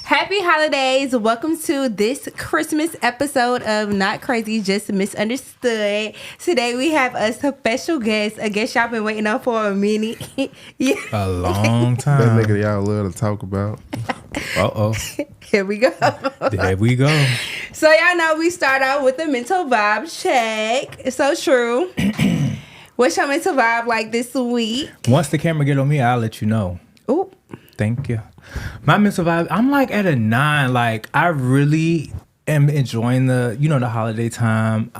Happy holidays. Welcome to this Christmas episode of Not Crazy, Just Misunderstood. Today we have a special guest, a guest y'all been waiting on for a minute. Yeah. A long time. That nigga y'all love to talk about. Uh-oh. Here we go. There we go. So y'all know we start out with the mental vibe check. It's so true. What's your mental vibe like this week? Once the camera get on me, I'll let you know. Ooh. Thank you. My mental vibe, I'm like at a 9. Like I really am enjoying the holiday time.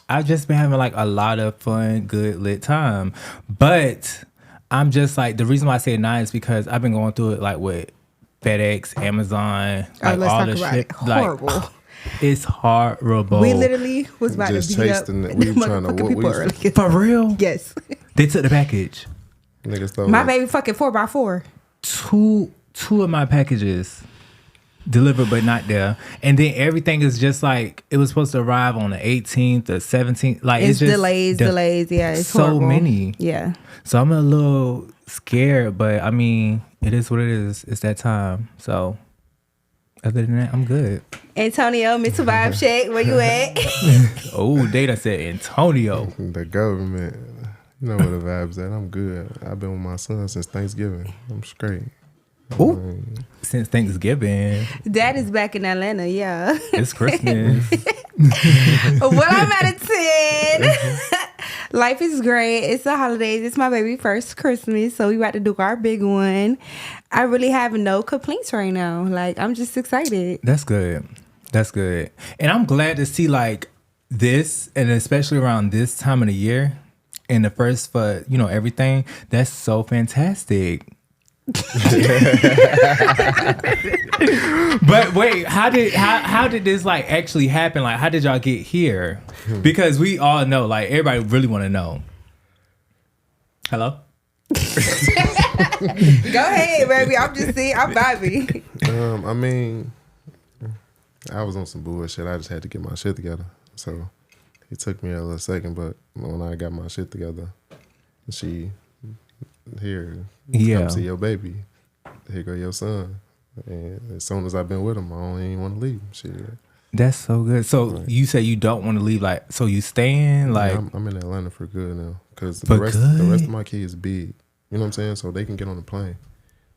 I've just been having like a lot of fun, good lit time. But I'm just like, the reason why I say a 9 is because I've been going through it like with FedEx, Amazon, like all this shit. Horrible. Like, it's horrible. We literally was about just to beat up we were trying to people earlier. For real? Yes. They took the package. Niggas my baby fucking 4x4. Two of my packages delivered but not there, and then everything is just like it was supposed to arrive on the 18th or 17th. Like it's just delays. Yeah, it's so horrible. many. Yeah. So I'm a little scared, but I mean, it is what it is. It's that time. So other than that, I'm good. Antonio, Mr. Vibe Check, where you at? Oh, Data said Antonio. The government. You know where the vibes at. I'm good. I've been with my son since Thanksgiving. I'm straight. Ooh. Since Thanksgiving. Dad is back in Atlanta, yeah. It's Christmas. Well, I'm at a 10. Life is great. It's the holidays. It's my baby's first Christmas, so we about to do our big one. I really have no complaints right now. Like, I'm just excited. That's good. That's good. And I'm glad to see like this, and especially around this time of the year, and the first for, everything. That's so fantastic. But wait, how did this like actually happen? Like, how did y'all get here? Because we all know, like, everybody really want to know. Hello? Go ahead, baby. I'm vibing. I mean, I was on some bullshit. I just had to get my shit together. So it took me a little second, but when I got my shit together, she here, come see your baby. Here go your son. And as soon as I've been with him, I don't even want to leave. Shit. That's so good. So right. You say you don't want to leave, like, so you staying? Like, yeah, I'm in Atlanta for good now because the rest of my kids big. You know what I'm saying? So they can get on the plane,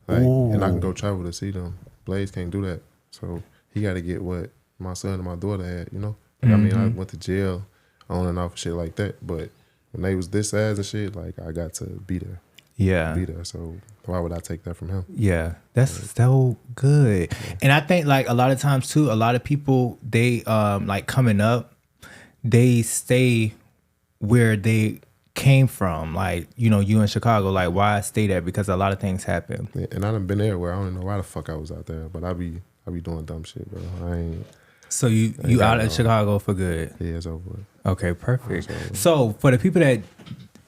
like, and I can go travel to see them. Blaze can't do that, so he got to get what my son and my daughter had. Like, I mean, I went to jail on and off shit like that, but when they was this size and shit, like, I got to be there. Yeah. Be there. So why would I take that from him? Yeah. That's so good. Yeah. And I think like a lot of times too, a lot of people, they like coming up, they stay where they came from. Like, you in Chicago, like why stay there? Because a lot of things happen. Yeah, and I done been there where I don't know why the fuck I was out there, but I be doing dumb shit, bro. So you out of Chicago for good? Yeah, it's over with. Okay, perfect. So for the people that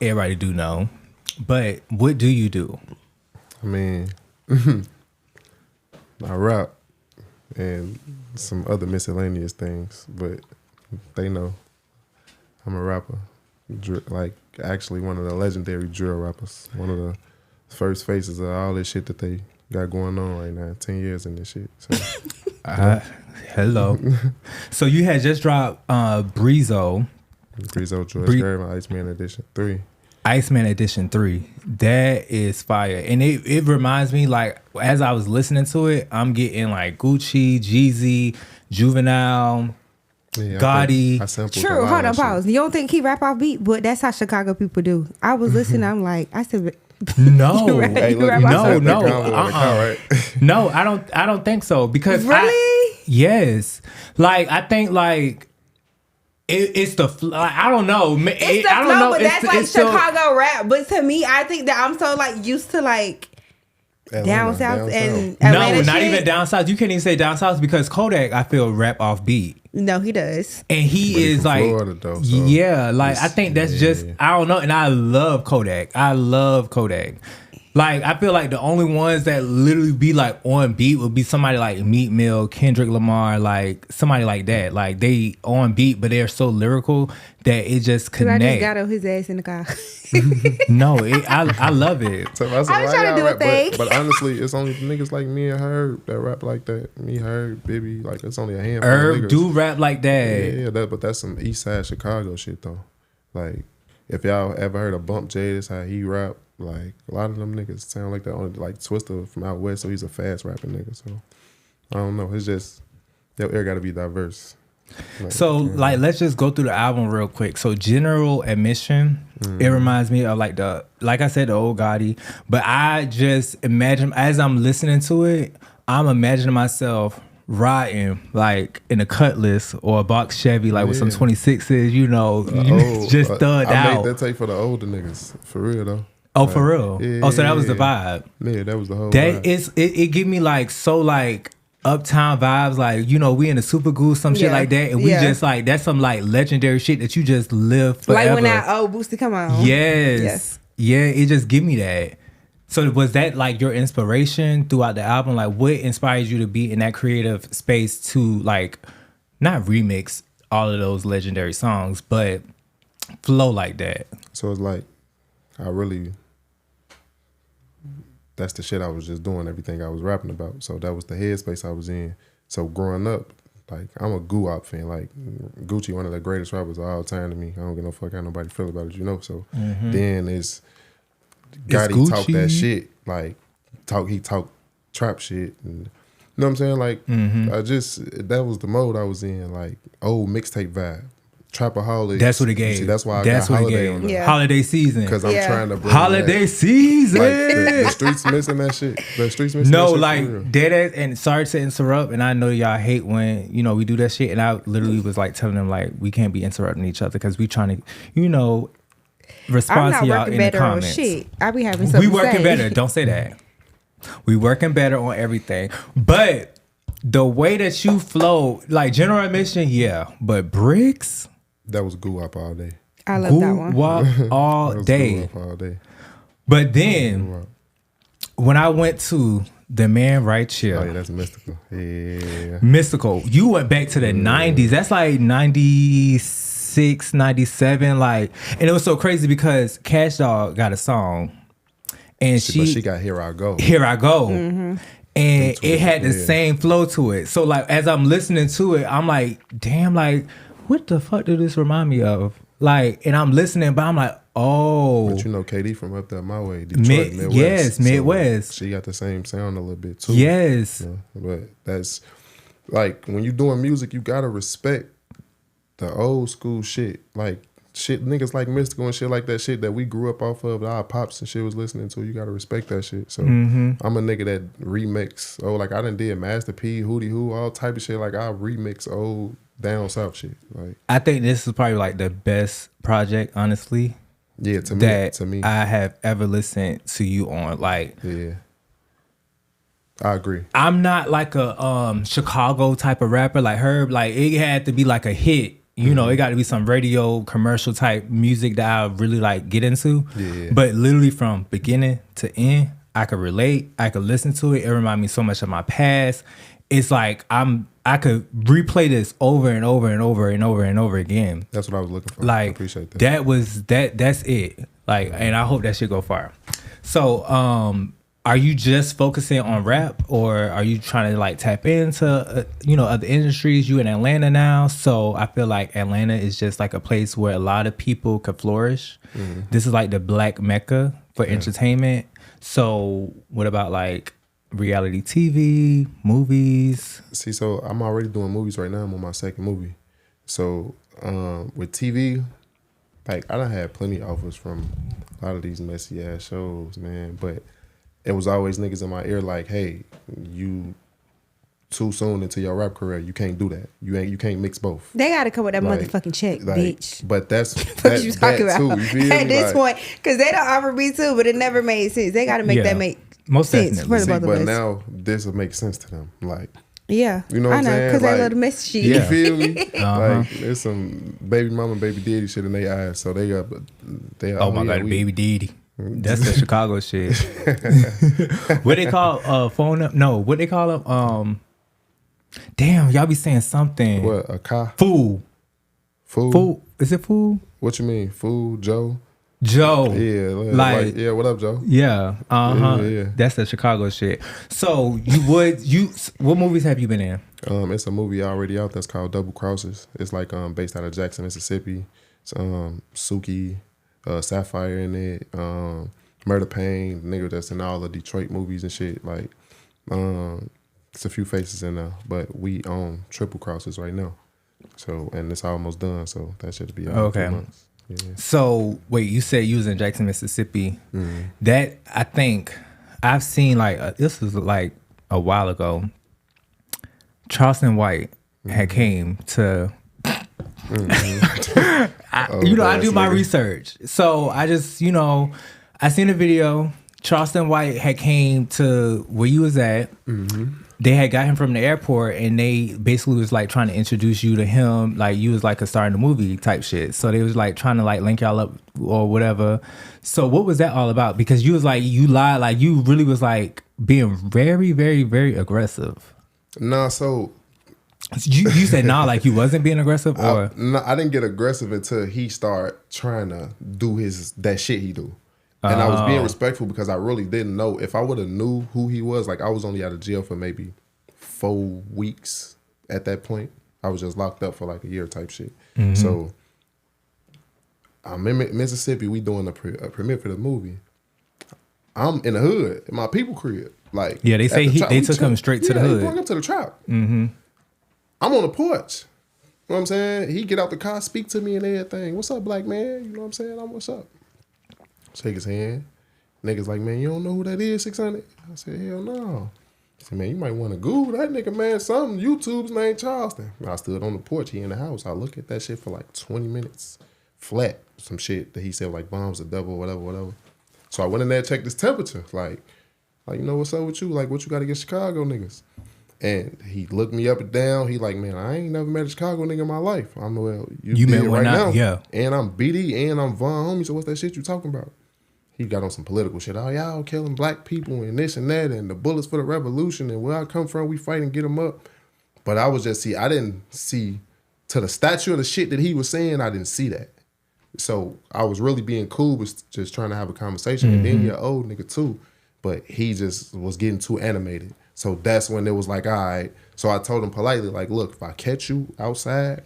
everybody do know, but what do you do? I mean, I rap and some other miscellaneous things, but they know I'm a rapper. Like, actually one of the legendary drill rappers. One of the first faces of all this shit that they got going on right now. 10 years in this shit. So. Hello. So you had just dropped Breezy, George Garvin, Iceman Edition 3. Iceman Edition 3. That is fire. And it reminds me, like, as I was listening to it, I'm getting like Gucci, Jeezy, Juvenile, Gotti. True, hold on, pause. You don't think he rap off beat? But that's how Chicago people do. I was listening, I'm like, I said, no. Hey, look, no. Right? No, I don't think so. Because really? Yes. Like, I think like it's the I don't know. It's the flow, but that's like Chicago rap. But to me, I think that I'm so like used to like down south and Atlanta no, not shit. even down south. You can't even say down south because Kodak, I feel, rap off beat. No, he does, and he is like, Florida, though, so yeah, like I think that's just I don't know. And I love Kodak. Like, I feel like the only ones that literally be like on beat would be somebody like Meek Mill, Kendrick Lamar, like somebody like that. Like they on beat, but they're so lyrical that it just Cause I just connect. got on his ass in the car. No, I love it. So I said, I was why trying to y'all do a rap? thing. But honestly, it's only niggas like me and Herb that rap like that. Me, Herb, Bibby, like it's only a handful of Herb niggas. do rap like that. Yeah, but that's some East Side Chicago shit though. Like, if y'all ever heard of Bump J, that's how he rap. Like, a lot of them niggas sound like that. Only like Twister from out west, so he's a fast rapping nigga. So I don't know. It's just your ear got to be diverse. Like, So, like, let's just go through the album real quick. So, General Admission, it reminds me of like I said, the old Gotti. But I just imagine as I'm listening to it, I'm imagining myself riding like in a Cutlass or a box Chevy, like with some 26s, just thugged I out. made that take for the older niggas, for real though. Oh, Like, for real? yeah, Oh, so that was the vibe. Yeah, that was the whole That vibe. is, it give me like so like uptown vibes, like we in the Super Goo, some shit Yeah. like that, and we Yeah. just like that's some like legendary shit that you just live forever. Like when that old Booster come on. Yes. Yeah, it just give me that. So was that like your inspiration throughout the album? Like what inspires you to be in that creative space to like not remix all of those legendary songs, but flow like that? So it's like, that's the shit I was just doing, everything I was rapping about. So that was the headspace I was in. So growing up, like, I'm a Goo-Wop fan. Like, Gucci, one of the greatest rappers of all time to me. I don't give no fuck how nobody feel about it, So then Gotti talk that shit. Like, he talk trap shit. And, you know what I'm saying? Like, that was the mode I was in. Like, old mixtape vibe. Trapaholics. That's what it gave. See, that's why I got Holiday on there. Yeah. Holiday season. Because I'm trying to bring Holiday that. season. Like, the streets missing that shit. The streets missing No, that shit. like for real. dead ass, and sorry to interrupt, and I know y'all hate when we do that shit, and I literally was like telling them like we can't be interrupting each other because we trying to respond I'm not to y'all working in the better on comments. shit. I be having something We to working say. better. Don't say that. We working better on everything, but the way that you flow, like General Admission, yeah, but Bricks, That was Goo-Wop all day. I love that one. Wop all That was day. Goo-Wop all day. But then when I went to The Man Right Here, Oh yeah, that's mystical. Yeah. Mystical, you went back to the 90s. That's like 96, 97. Like, and it was so crazy because Cash Dog got a song, and But she got Here I Go. Here I Go. And it had the Yeah. same flow to it. So like as I'm listening to it, I'm like, damn, like what the fuck did this remind me of? Like, and I'm listening, but I'm like, oh. But KD from up there my way, Detroit, Midwest. Yes, So Midwest. she got the same sound a little bit too. Yes. But that's like when you doing music, you gotta respect the old school shit. Like shit, niggas like Mystical and shit like that shit that we grew up off of, our pops and shit was listening to. You gotta respect that shit. So I'm a nigga that remix. Oh, like I done did Master P, Hootie Hoo, all type of shit. Like I remix old down south shit. Like I think this is probably like the best project, honestly, yeah, to me, I have ever listened to you on. Like, yeah, I agree. I'm not like a Chicago type of rapper like Herb. Like it had to be like a hit. It got to be some radio commercial type music that I really like get into. Yeah. But literally from beginning to end, I could relate. I could listen to it. It reminds me so much of my past. It's like I could replay this over and over and over and over and over again. That's what I was looking for. Like I appreciate that. That's it. Like, and I hope that shit go far. So, are you just focusing on rap, or are you trying to like tap into other industries? You in Atlanta now, so I feel like Atlanta is just like a place where a lot of people could flourish. This is like the black mecca for entertainment. So, what about like reality TV, movies? See, so I'm already doing movies right now. I'm on my second movie. So with TV, like I done had plenty of offers from a lot of these messy ass shows, man. But it was always niggas in my ear like, hey, you too soon into your rap career. You can't do that. You can't mix both. They gotta come with that Like- motherfucking check, Like, bitch. but that's What you talking that about too. You feel at me? this Like, point? Because they don't offer me too, but it never made sense. They gotta make Yeah. that make Most sense definitely. for the see, both of but us. now this will make sense to them. Like, Yeah, you know what I I'm know saying? because Like, they love the mess shit. you Yeah. feel me? Like, there's some baby mama, baby daddy shit in their eyes. So they Oh my god, baby daddy. That's the Chicago shit. What they call phone up? No, what they call them? Damn, y'all be saying something. What, a car? Fool. Fool? Is it fool? What you mean? Fool, Joe? Joe. Yeah, like yeah, what up, Joe? Yeah. Uh-huh. Yeah. That's the Chicago shit. So what movies have you been in? It's a movie already out that's called Double Crosses. It's like based out of Jackson, Mississippi. It's Suki, Sapphire in it, Murder Pain, nigga that's in all the Detroit movies and shit. Like, it's a few faces in there, but we own Triple Crosses right now. So, and it's almost done, so that should be out in 2 months. Yeah. So, wait, you said you was in Jackson, Mississippi. Mm-hmm. That, I think, I've seen like, this was like a while ago. Charleston White had came to, I do my research. So I just, I seen a video. Charleston White had came to where you was at. Mm-hmm. They had got him from the airport, and they basically was like trying to introduce you to him, like you was like a star in the movie type shit. So they was like trying to like link y'all up or whatever. So what was that all about? Because you was like, you lied, like you really was like being very, very, very aggressive. Nah, so you said nah, like you wasn't being aggressive, or I didn't get aggressive until he started trying to do that shit he do. And I was being respectful because I really didn't know. If I would have knew who he was, like I was only out of jail for maybe 4 weeks at that point. I was just locked up for like a year type shit. Mm-hmm. So I'm in Mississippi. We doing a premiere for the movie. I'm in the hood, in my people crib. Like, yeah, they say they took him straight to the hood. They brought him to the trap. Mm-hmm. I'm on the porch. You know what I'm saying? He get out the car, speak to me and everything. What's up, black man? You know what I'm saying? What's up? Shake his hand. Niggas like, man, you don't know who that is, 600? I said, hell no. He said, man, you might want to Google that nigga, man. Something, YouTube's name Charleston. I stood on the porch. He in the house. I look at that shit for like 20 minutes. Flat. Some shit that he said, like, bombs the devil, whatever. So I went in there and checked his temperature. Like, you know, what's up with you? Like, what you got against Chicago niggas? And he looked me up and down. He like, man, I ain't never met a Chicago nigga in my life. I'm well, you met right now. Yeah. And I'm BD and I'm Von homie. So what's that shit you talking about? He got on some political shit. Oh, y'all killing black people and this and that and the bullets for the revolution and where I come from, we fight and get them up. But I was just I didn't see to the stature of the shit that he was saying. I didn't see that. So I was really being cool with just trying to have a conversation. Mm-hmm. And then you're old nigga too. But he just was getting too animated. So that's when it was like, all right. So I told him politely, like, look, if I catch you outside,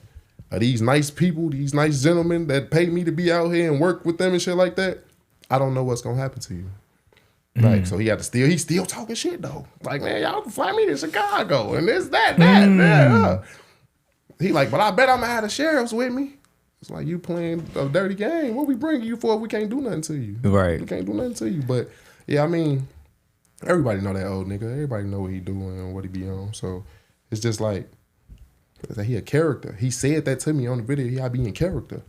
are these nice people, these nice gentlemen that pay me to be out here and work with them and shit like that, I don't know what's gonna happen to you. Like, so he's still talking shit though. Like, man, y'all can fly me to Chicago and this, that. He like, but I bet I'm gonna have the sheriffs with me. It's like, you playing a dirty game. What we bringing you for if we can't do nothing to you? Right. We can't do nothing to you. But yeah, I mean, everybody know that old nigga. Everybody know what he doing and what he be on. So it's just like, he a character. He said that to me on the video. He be in character.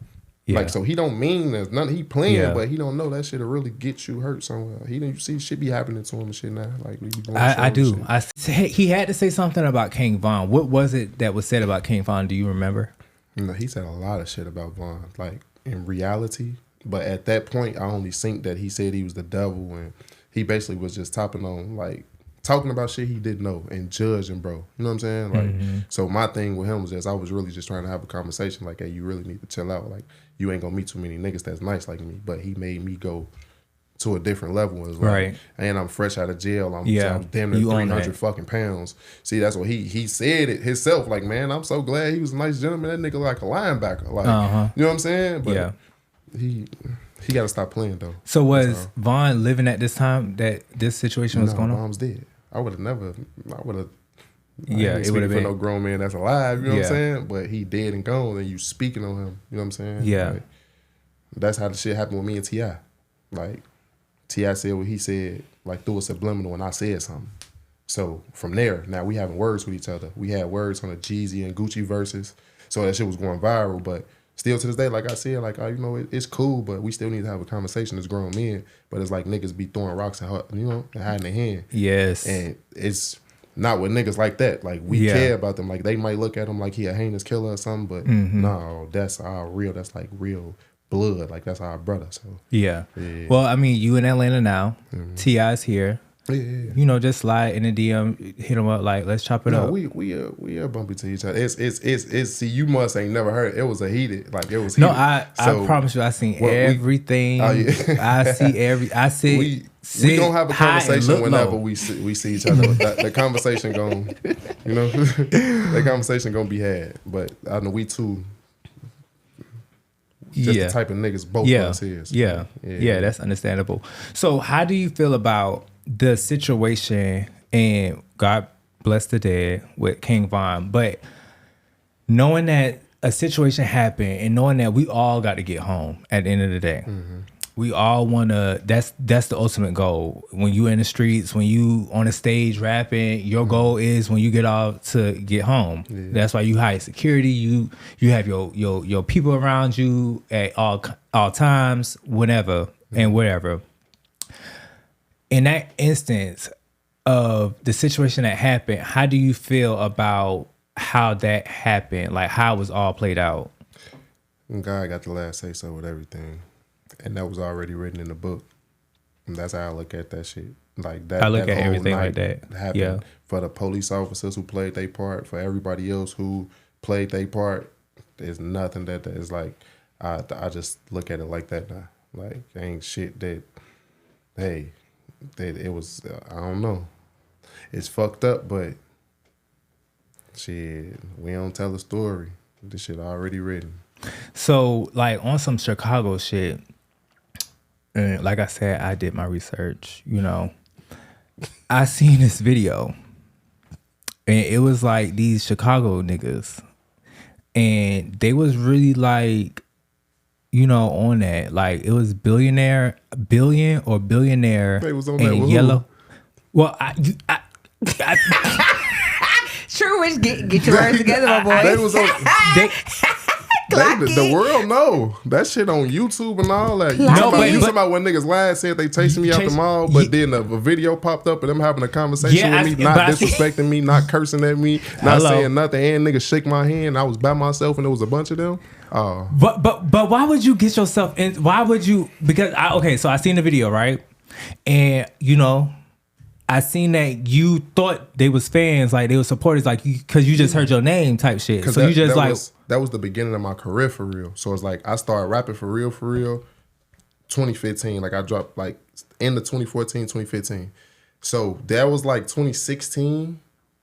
Yeah. Like, so he don't mean there's nothing. He playing, but he don't know that shit'll really get you hurt somewhere. He didn't see shit be happening to him and shit now. Like, we be going I do. He had to say something about King Von. What was it that was said about King Von? Do you remember? No, he said a lot of shit about Von, like in reality. But at that point, I only think that he said he was the devil, and he basically was just talking about shit he didn't know and judging, bro. You know what I'm saying? Like, so my thing with him was just, I was really just trying to have a conversation. Like, hey, you really need to chill out. Like, you ain't gonna meet too many niggas that's nice like me. But he made me go to a different level as well. Right. And I'm fresh out of jail. I'm damn near 300 fucking pounds. See, that's what he said it himself. Like, man, I'm so glad he was a nice gentleman. That nigga like a linebacker. Like, you know what I'm saying? But he got to stop playing though. So was Von living at this time that this situation was going on? Mom's dead. I would have. Yeah, it would have been for no grown man that's alive. You know what I'm saying? But he dead and gone, and you speaking on him. You know what I'm saying? Yeah. Like, that's how the shit happened with me and T.I. Like, T.I. said what he said, like through a subliminal, and I said something. So from there, now we having words with each other. We had words on the Jeezy and Gucci verses, so that shit was going viral. But still to this day, like I said, like, you know, it's cool, but we still need to have a conversation as grown men. But it's like niggas be throwing rocks and hiding their hand. Yes. And it's not with niggas like that. Like, we care about them. Like, they might look at him like he a heinous killer or something, but no, that's all real. That's like real blood. Like that's our brother. So Yeah. Well, I mean, you in Atlanta now. T.I.'s here. yeah. You know, just slide in the DM, hit him up, like, let's chop it up. We are bumpy to each other. It's see, you must ain't never heard it. It was a heated, like it was No, heated. I promise you, I seen everything. I see we gonna have a conversation whenever we see each other. The conversation gonna, you know, that conversation gonna be had. But I know we two, just the type of niggas both of us is. Yeah, that's understandable. So how do you feel about the situation, and God bless the dead with King Von, but knowing that a situation happened and knowing that we all got to get home at the end of the day. We all want to, that's the ultimate goal. When you in the streets, when you on a stage rapping, your goal is when you get off to get home. That's why you hire security. You have your people around you at all times, whenever and wherever. In that instance of the situation that happened, how do you feel about how that happened? Like how it was all played out? God got the last say so with everything. And that was already written in the book. And that's how I look at that shit. Like that. I look that at whole everything night like that. Happened for the police officers who played their part, for everybody else who played their part. There's nothing that is like, I just look at it like that now. Like ain't shit that, hey, that it was, I don't know. It's fucked up, but shit, we don't tell a story. This shit already written. So like on some Chicago shit, and like I said, I did my research, you know. I seen this video and it was like these Chicago niggas and they was really like, you know, on that. Like it was billionaire They was on that and with yellow. who? Well, True, get your words together, my boy. They was on. The world know that shit on YouTube and all that. You talking about when niggas lied, said they chasing me out the mall, but then a video popped up of them having a conversation with me, not disrespecting me, not cursing at me, not saying nothing, and niggas shake my hand. I was by myself and there was a bunch of them. But why would you get yourself in? Why would you? Because so I seen the video, right? And you know, I seen that you thought they was fans, like they were supporters, like because you just heard your name type shit. So you just like that was the beginning of my career for real. So it's like I started rapping for real, 2015. Like I dropped like end of 2014, 2015. So that was like 2016.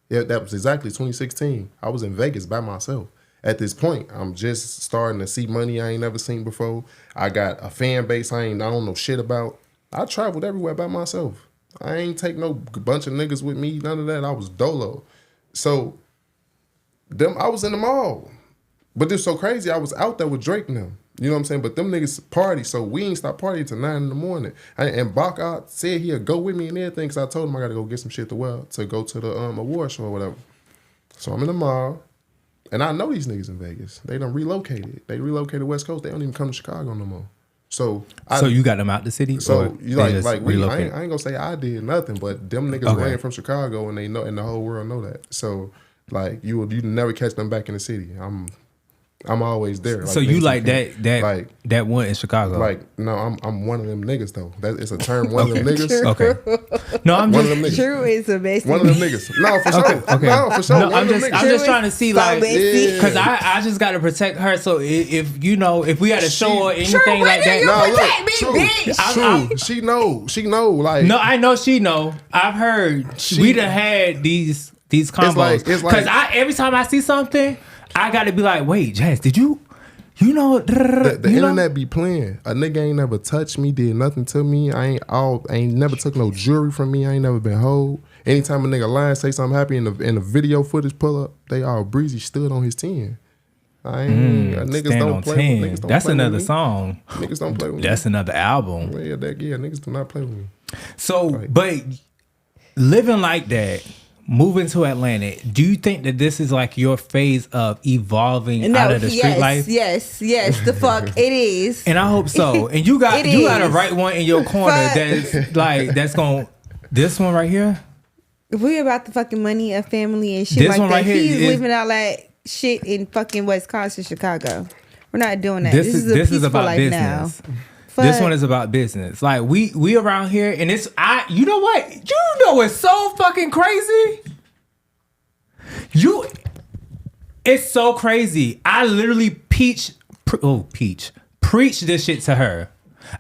Yeah, that was exactly 2016. I was in Vegas by myself. At this point, I'm just starting to see money I ain't never seen before. I got a fan base I don't know shit about. I traveled everywhere by myself. I ain't take no bunch of niggas with me, none of that. I was dolo. So I was in the mall. But it's so crazy, I was out there with Drake and them. You know what I'm saying? But them niggas party, so we ain't stop partying till 9 in the morning. And Baka said he'd go with me and everything, because I told him I got to go get some shit to wear to go to the award show or whatever. So I'm in the mall, and I know these niggas in Vegas. They done relocated. They relocated West Coast. They don't even come to Chicago no more. So you got them out the city? So you I ain't gonna say I did nothing, but them niggas ran from Chicago and they know, and the whole world know that. So like you never catch them back in the city. I'm always there. Like, so you like that one in Chicago? Like no, I'm one of them niggas though. That it's a term. One of them niggas. Okay. No, I'm one just of them niggas. True is a basic. One of them niggas. No, for sure. Okay. No, for sure. No, I'm just trying to see like because I just got to protect her. So if we got to show her anything like that, She know. Like no, I know she know. I've heard we done had these combos because every time I see something, I got to be like, wait, Jazz, did you? You know, the internet be playing. A nigga ain't never touched me, did nothing to me. I ain't never took no jewelry from me. I ain't never been hoed. Anytime a nigga lie, say something happy in the video footage pull up, they all Breezy stood on his 10. Niggas don't play with me. That's another song. Niggas don't play with me. That's another album. Yeah, niggas do not play with me. So, but living like that, moving to Atlanta, do you think that this is like your phase of evolving out of the street life? Yes, the fuck it is. And I hope so. And you got a right one in your corner that's going. This one right here. We about the fucking money of family and shit this like one that. Right here He's living out like shit in fucking Wisconsin, Chicago. We're not doing that. This This is is a peaceful about life business. now. This one is about business. Like we around here, and you know what? You know what's so fucking crazy? It's so crazy. I literally preach this shit to her.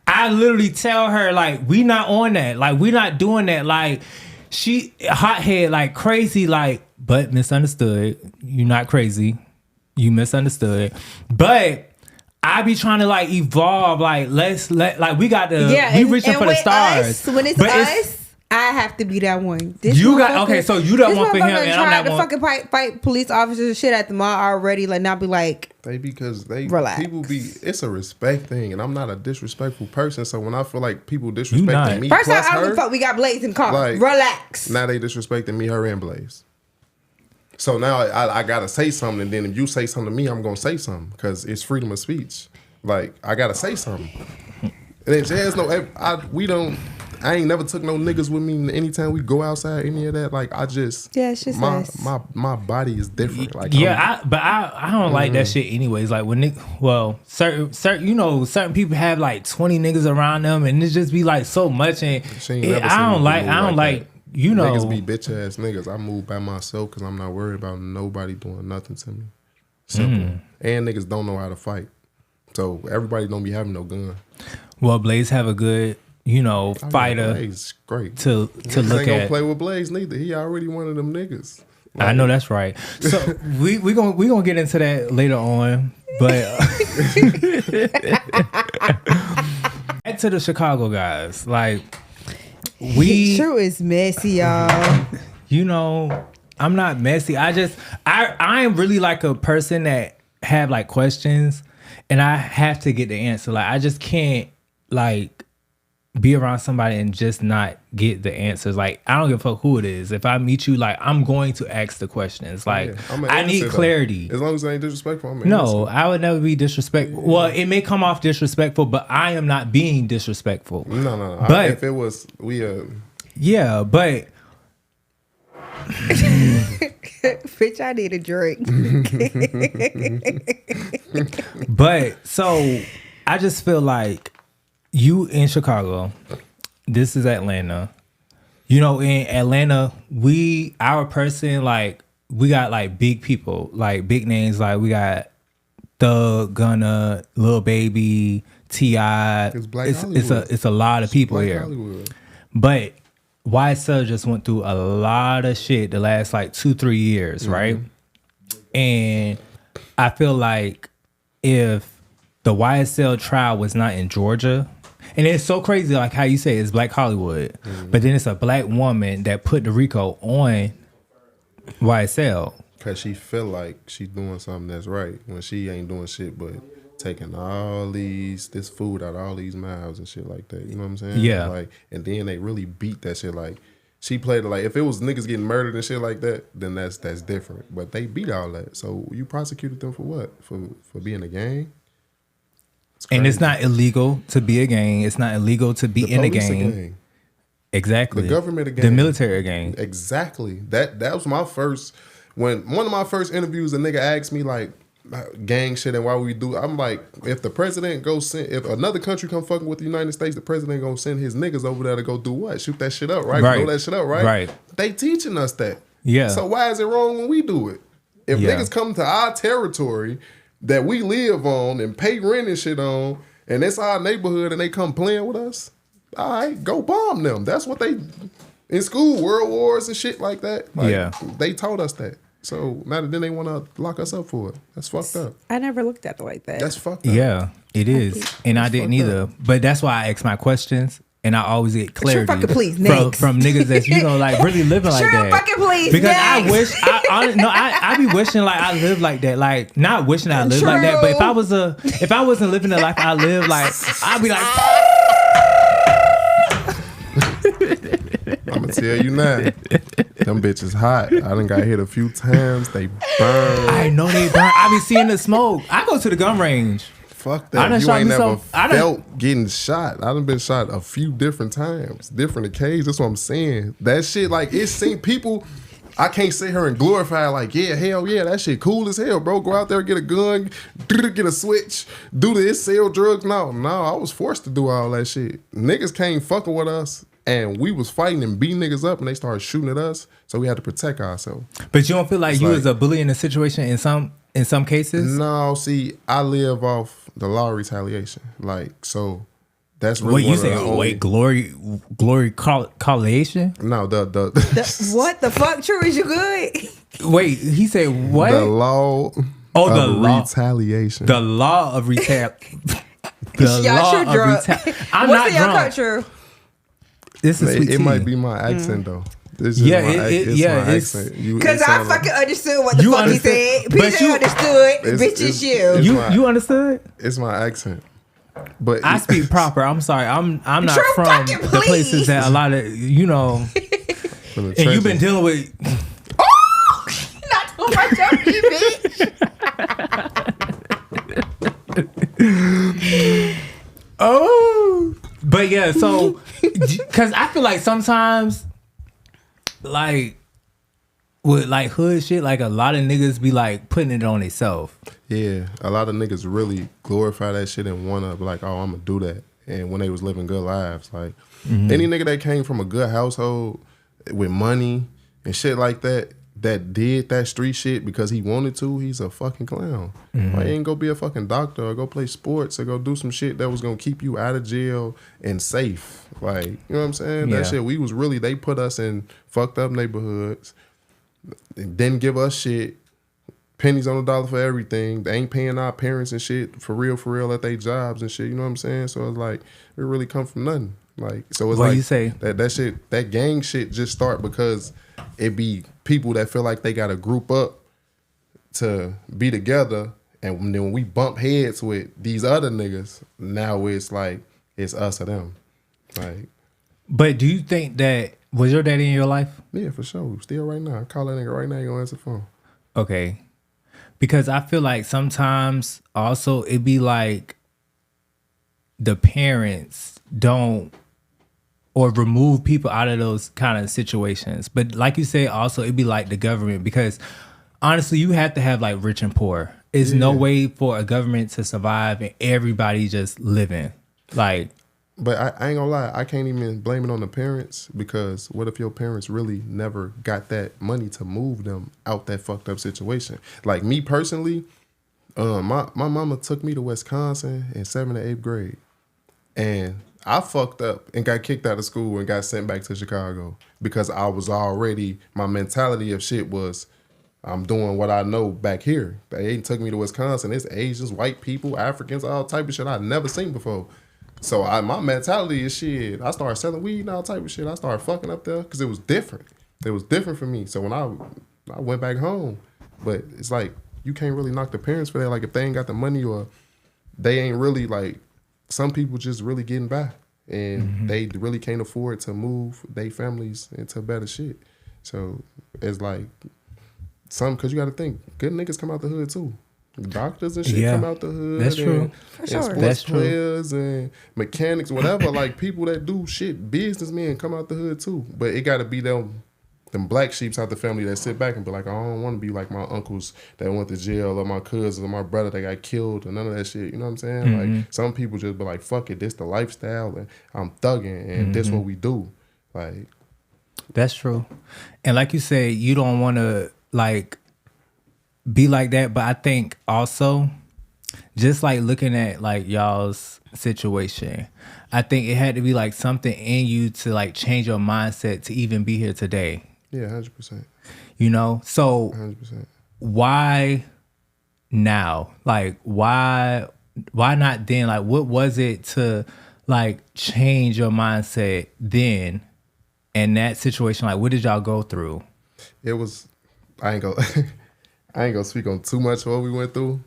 I literally tell her, like, we not on that. Like, we not doing that. Like, she hothead, like, crazy, like, but misunderstood. You not crazy. You misunderstood. But I be trying to, like, evolve. Like, we got to, we reaching for the stars. When it's us, I have to be that one. So you that one for him, and I'm that one. Fucking fight police officers and shit at the mall already. Like, not be like, relax. People it's a respect thing, and I'm not a disrespectful person. So when I feel like people disrespecting me, first time I don't fuck, we got Blaze in the car. Like, relax. Now they disrespecting me, her, and Blaze. So now I gotta say something, and then if you say something to me, I'm gonna say something because it's freedom of speech. Like, I gotta say something. And then Jazz, I ain't never took no niggas with me anytime we go outside, any of that. Like, it's just my body is different. Like, I don't like that shit anyways. Like when certain people have like 20 niggas around them, and it just be like so much, and I don't like niggas be bitch ass niggas. I move by myself because I'm not worried about nobody doing nothing to me. Simple. And niggas don't know how to fight, so everybody don't be having no gun. Well, Blaze have a good, fighter. Blaze great to look at. Ain't gonna play with Blaze neither. He already one of them niggas. Like, I know that's right. So we gonna get into that later on, but back to the Chicago guys. Like True is messy, y'all. I'm not messy. I am really like a person that have like questions, and I have to get the answer. Like I just can't like be around somebody and just not get the answers. Like I don't give a fuck who it is. If I meet you, like I'm going to ask the questions. Like I need clarity. As long as I ain't disrespectful, No, I would never be disrespectful. Well, it may come off disrespectful, but I am not being disrespectful. No. But if it was, yeah, but bitch, I need a drink. But so I just feel like you in Chicago, this is Atlanta. In Atlanta, our person, like, we got like big people, like big names, like we got Thug, Gunna, Lil Baby, T.I. It's a lot of people here. Hollywood. But YSL just went through a lot of shit the last like 2-3 years, right? And I feel like if the YSL trial was not in Georgia, and it's so crazy, like how you say it's Black Hollywood, but then it's a black woman that put the RICO on YSL. Because she feel like she doing something that's right when she ain't doing shit but taking this food out of all these mouths and shit like that. You know what I'm saying? Yeah. Like, and then they really beat that shit. Like, she played it like, if it was niggas getting murdered and shit like that, then that's different. But they beat all that. So you prosecuted them for what? For being a gang? And it's not illegal to be a gang. It's not illegal to be in a gang. Exactly. The government a gang. The military a gang. Exactly. That was my first, when one of my first interviews, a nigga asked me like, gang shit and why we do. I'm like, if the president if another country come fucking with the United States, the president gonna send his niggas over there to go do what? Shoot that shit up, right? Blow that shit up, right? Right. They teaching us that. Yeah. So why is it wrong when we do it? If niggas come to our territory that we live on and pay rent and shit on, and it's our neighborhood and they come playing with us, all right, go bomb them. That's what they, in school, world wars and shit like that. Like, they taught us that. So now then they want to lock us up for it. That's fucked up. I never looked at it like that. That's fucked up. Yeah, it is. And I didn't either. But that's why I ask my questions. And I always get clarity fucking please, from niggas that's, like really living like that. Fucking please, because next. I wish, I be wishing like I lived like that. Like, not wishing I lived like that. But if I wasn't living the life I live, like, I'd be like, I'm gonna tell you now, them bitches hot. I done got hit a few times. They burn. I know they burn. I be seeing the smoke. I go to the gun range. Fuck that. You ain't never felt getting shot. I done been shot a few different times, different occasions. That's what I'm saying. That shit, like, it's seen people. I can't sit here and glorify like, yeah, hell yeah, that shit cool as hell, bro. Go out there, get a gun, get a switch, do this, sell drugs. No, I was forced to do all that shit. Niggas came fucking with us, and we was fighting and beating niggas up, and they started shooting at us, so we had to protect ourselves. But you don't feel like you was a bully in a situation in some cases? No, see, I live off the law of retaliation. Like, so that's really what you saying? Wait, glory collation? No, the what the fuck? True, is you good? Wait, he said what? The law. The law retaliation. The law of retaliation. I'm What's not drunk. True. This is it might be my accent though. This is yeah, my accent. Because I fucking understood what the fuck he said. PJ understood. Bitch, it's you. You understood? It's my accent. But I speak proper. I'm sorry. I'm not True, from the places that a lot of and you've been dealing with. Oh, not too much of me, bitch. Oh, but yeah. So, because I feel like sometimes, like with like hood shit, like a lot of niggas be like putting it on themselves. Yeah, a lot of niggas really glorify that shit and wanna be like, oh, I'm gonna do that. And when they was living good lives, like any nigga that came from a good household with money and shit like that did that street shit because he wanted to, he's a fucking clown. Why ain't go be a fucking doctor or go play sports or go do some shit that was gonna keep you out of jail and safe? Like, you know what I'm saying? Yeah. That shit, they put us in fucked up neighborhoods and didn't give us shit. Pennies on the dollar for everything. They ain't paying our parents and shit for real at their jobs and shit. You know what I'm saying? So it's like, it really come from nothing. Like, so it's what like you say? that shit, that gang shit just start because it be people that feel like they got to group up to be together. And then when we bump heads with these other niggas, now it's like, it's us or them. Like, but do you think that, was your daddy in your life? yeah, for sure. Still right now. I call that nigga right now, he gonna answer the phone. Okay. Because I feel like sometimes also it be like the parents don't or remove people out of those kind of situations. But like you say, also it be like the government, because honestly, you have to have like rich and poor. It's no way for a government to survive and everybody just living. Like, but I ain't gonna lie, I can't even blame it on the parents, because what if your parents really never got that money to move them out that fucked up situation? Like me personally, my mama took me to Wisconsin in 7th and 8th grade. And I fucked up and got kicked out of school and got sent back to Chicago because I was already, my mentality of shit was, I'm doing what I know back here. They took me to Wisconsin. It's Asians, white people, Africans, all type of shit I'd never seen before. So my mentality is shit. I started selling weed and all type of shit. I started fucking up there because it was different. It was different for me. So when I went back home, but it's like, you can't really knock the parents for that. Like if they ain't got the money or they ain't really like, some people just really getting by and they really can't afford to move their families into better shit. So it's like cause you got to think, good niggas come out the hood too. Doctors and shit come out the hood. That's true. For sure. And sports players and mechanics, whatever. Like people that do shit, businessmen come out the hood too. But it got to be them black sheeps out the family that sit back and be like, I don't want to be like my uncles that went to jail or my cousins or my brother that got killed or none of that shit. You know what I'm saying? Like some people just be like, fuck it, this the lifestyle and I'm thugging and this what we do. Like, that's true. And like you said, you don't want to like be like that, but I think also just like looking at like y'all's situation, I think it had to be like something in you to like change your mindset to even be here today. Yeah, 100%. You know? So 100%. Why now? Like why not then? Like what was it to like change your mindset then in that situation? Like what did y'all go through? It was, I ain't gonna speak on too much of what we went through,